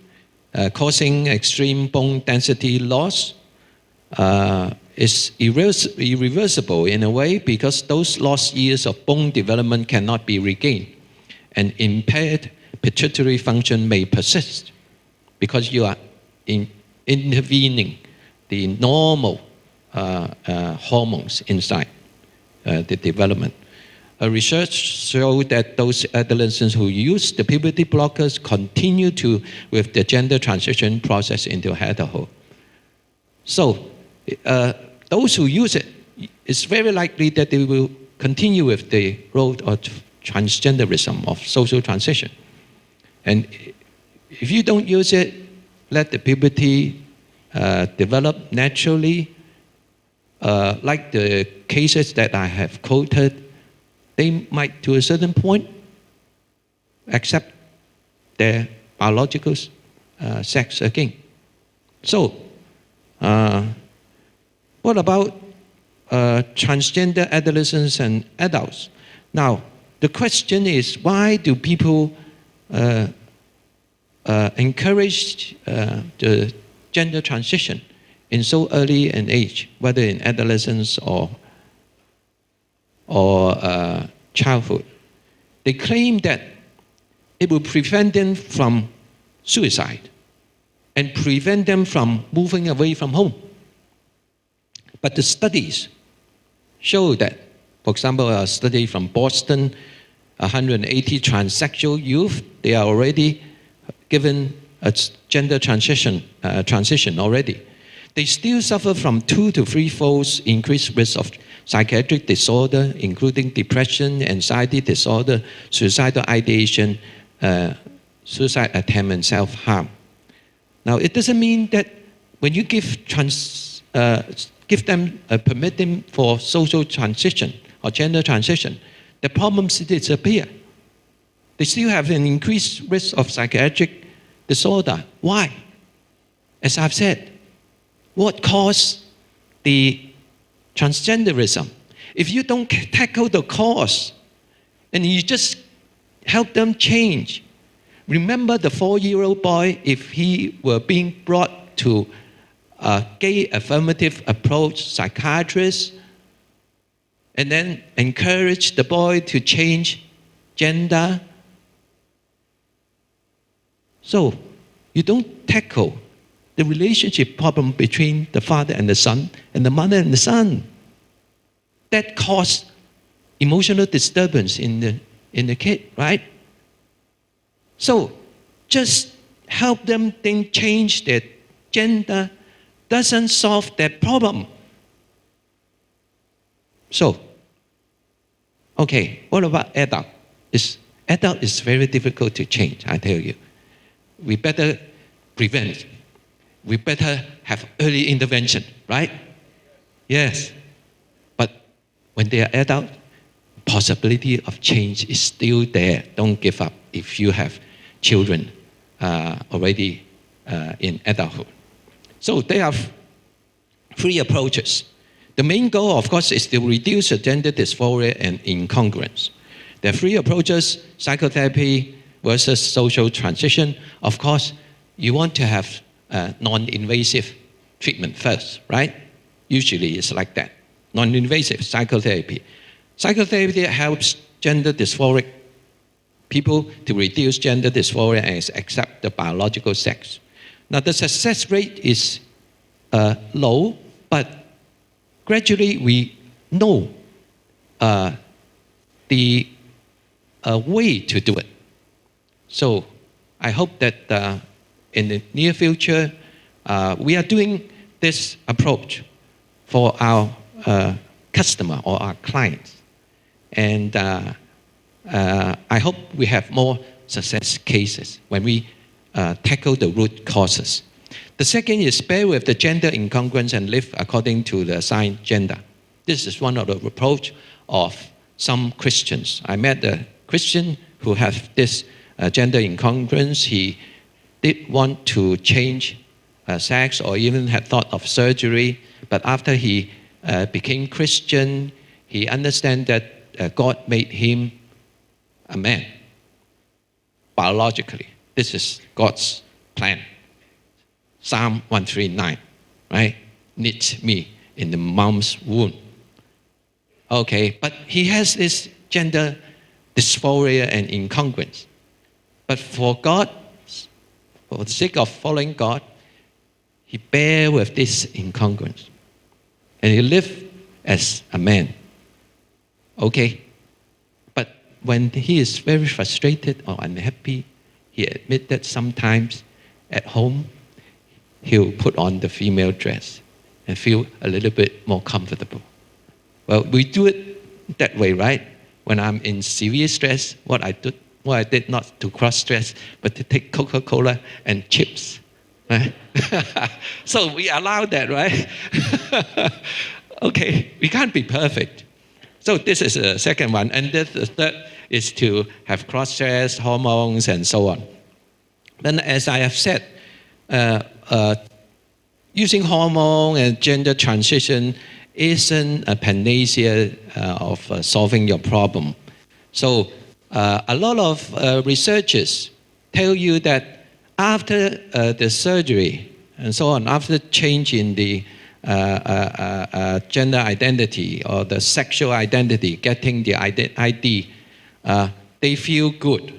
causing extreme bone density loss. It's irreversible in a way because those lost years of bone development cannot be regained, and impaired pituitary function may persist because you are intervening the normal hormones inside the development. A research showed that those adolescents who use the puberty blockers continue with the gender transition process into adulthood. So those who use it, it's very likely that they will continue with the road of transgenderism, of social transition. And if you don't use it, let the puberty develop naturally, like the cases that I have quoted, they might, to a certain point, accept their biological sex again. So, what about transgender adolescents and adults? Now, the question is, why do people encourage the gender transition in so early an age, whether in adolescence or childhood? They claim that it will prevent them from suicide and prevent them from moving away from home. But the studies show that, for example, a study from Boston, 180 transsexual youth, they are already given a gender transition already. They still suffer from 2 to 3-fold increased risk of psychiatric disorder, including depression, anxiety disorder, suicidal ideation, suicide attempt, and self-harm. Now, it doesn't mean that when you permit them for social transition or gender transition, the problems disappear. They still have an increased risk of psychiatric disorder. Why? As I've said, what caused the transgenderism? If you don't tackle the cause and you just help them change, remember the 4-year-old boy, if he were being brought to a gay affirmative approach psychiatrist and then encourage the boy to change gender. So you don't tackle the relationship problem between the father and the son and the mother and the son. That caused emotional disturbance in the kid, right? So just help them think, change their gender doesn't solve that problem. So, okay, what about adult? Adult is very difficult to change, I tell you. We better prevent. We better have early intervention, right? Yes. But when they are adult, possibility of change is still there. Don't give up if you have children already in adulthood. So there are 3 approaches. The main goal, of course, is to reduce the gender dysphoria and incongruence. There are 3 approaches: psychotherapy versus social transition. Of course, you want to have non-invasive treatment first, right? Usually it's like that. Non-invasive psychotherapy. Psychotherapy helps gender dysphoric people to reduce gender dysphoria and accept the biological sex. Now, the success rate is low, but gradually we know the way to do it. So I hope that in the near future, we are doing this approach for our customer or our clients. And I hope we have more success cases when we tackle the root causes. The second is bear with the gender incongruence and live according to the assigned gender. This is one of the approach of some Christians. I met a Christian who has this gender incongruence. He did want to change sex or even had thought of surgery, but after he became Christian, he understands that God made him a man biologically. This is God's plan. Psalm 139, right? Knit me in the mom's womb. Okay, but he has this gender dysphoria and incongruence. But for God, for the sake of following God, he bear with this incongruence. And he live as a man. Okay? But when he is very frustrated or unhappy, he admits that sometimes at home, he'll put on the female dress and feel a little bit more comfortable. Well, we do it that way, right? When I'm in severe stress, what I did not to cross-dress, but to take Coca-Cola and chips. Right? So we allow that, right? Okay, we can't be perfect. So this is the second one. And the third is to have cross-dress, hormones, and so on. Then as I have said, using hormone and gender transition isn't a panacea of solving your problem. So a lot of researchers tell you that after the surgery and so on, after change in the gender identity or the sexual identity, getting the ID, they feel good.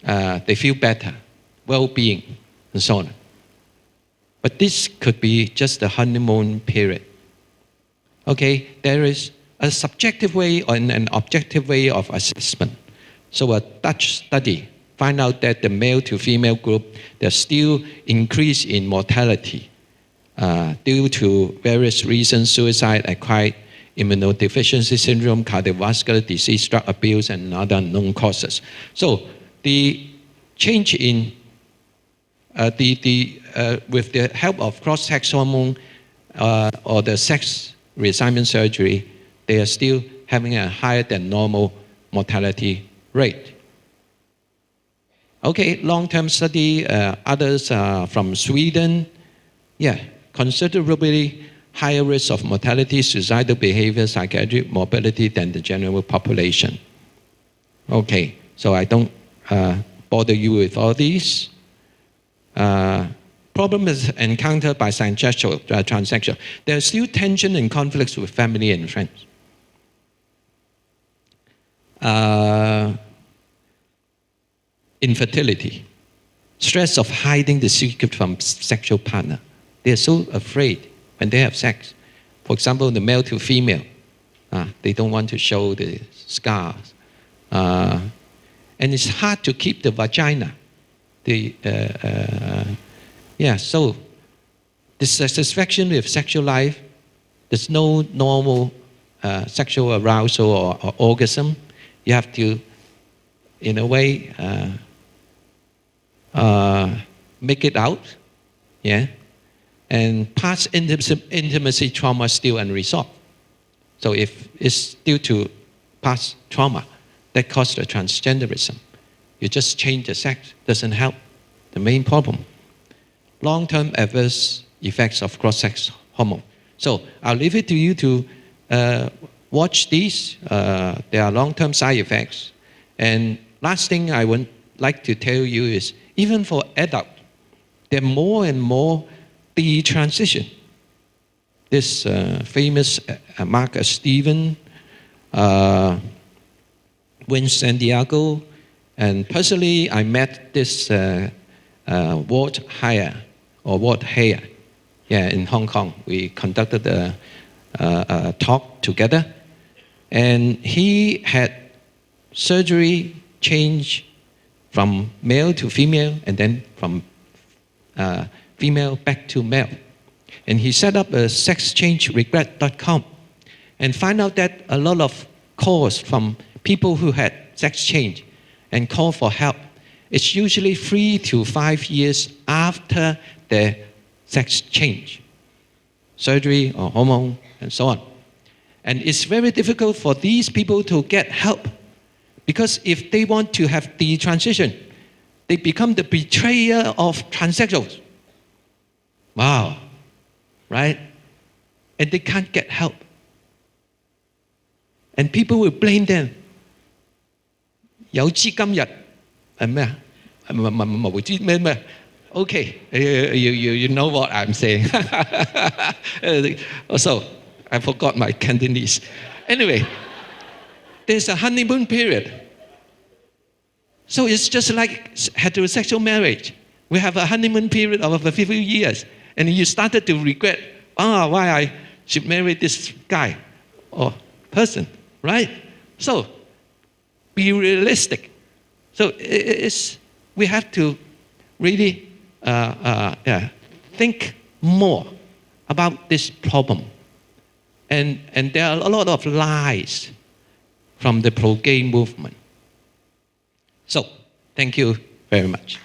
They feel better, well-being, and so on. But this could be just the honeymoon period. Okay, there is a subjective way and an objective way of assessment. So a Dutch study find out that the male to female group, there's still increase in mortality due to various reasons: suicide, acquired immunodeficiency syndrome, cardiovascular disease, drug abuse, and other unknown causes. So the change in with the help of cross-sex hormone or the sex reassignment surgery, they are still having a higher than normal mortality rate. Okay, long-term study, others from Sweden, considerably higher risk of mortality, suicidal behavior, psychiatric morbidity than the general population. Okay, so I don't bother you with all these. Problem is encountered by transsexual. There are still tension and conflicts with family and friends. Infertility, stress of hiding the secret from sexual partner. They are so afraid when they have sex. For example, the male to female, they don't want to show the scars. And it's hard to keep the vagina. So dissatisfaction with sexual life, there's no normal sexual arousal or orgasm. You have to, in a way, make it out, and past intimacy trauma still unresolved. So if it's due to past trauma that caused the transgenderism, you just change the sex, doesn't help the main problem. Long-term adverse effects of cross-sex hormone. So I'll leave it to you to watch these. There are long-term side effects. And last thing I would like to tell you is, even for adults, there are more and more detransition. This famous Mark Steven, Wayne Santiago, And personally, I met this ward hire or ward hair, in Hong Kong. We conducted a talk together, and he had surgery change from male to female, and then from female back to male. And he set up a sexchangeregret.com and find out that a lot of calls from people who had sex change and call for help. It's usually 3 to 5 years after their sex change, surgery or hormone and so on. And it's very difficult for these people to get help, because if they want to have the transition, they become the betrayer of transsexuals. Wow, right? And they can't get help. And people will blame them. 有知今日係咩啊？無知咩？ Okay, you know what I'm saying. Also, I forgot my Cantonese. Anyway, there's a honeymoon period. So it's just like heterosexual marriage. We have a honeymoon period of a few years, and you started to regret, why I should marry this guy or person, right? So be realistic. So we have to really think more about this problem. And there are a lot of lies from the pro-gay movement. So, thank you very much.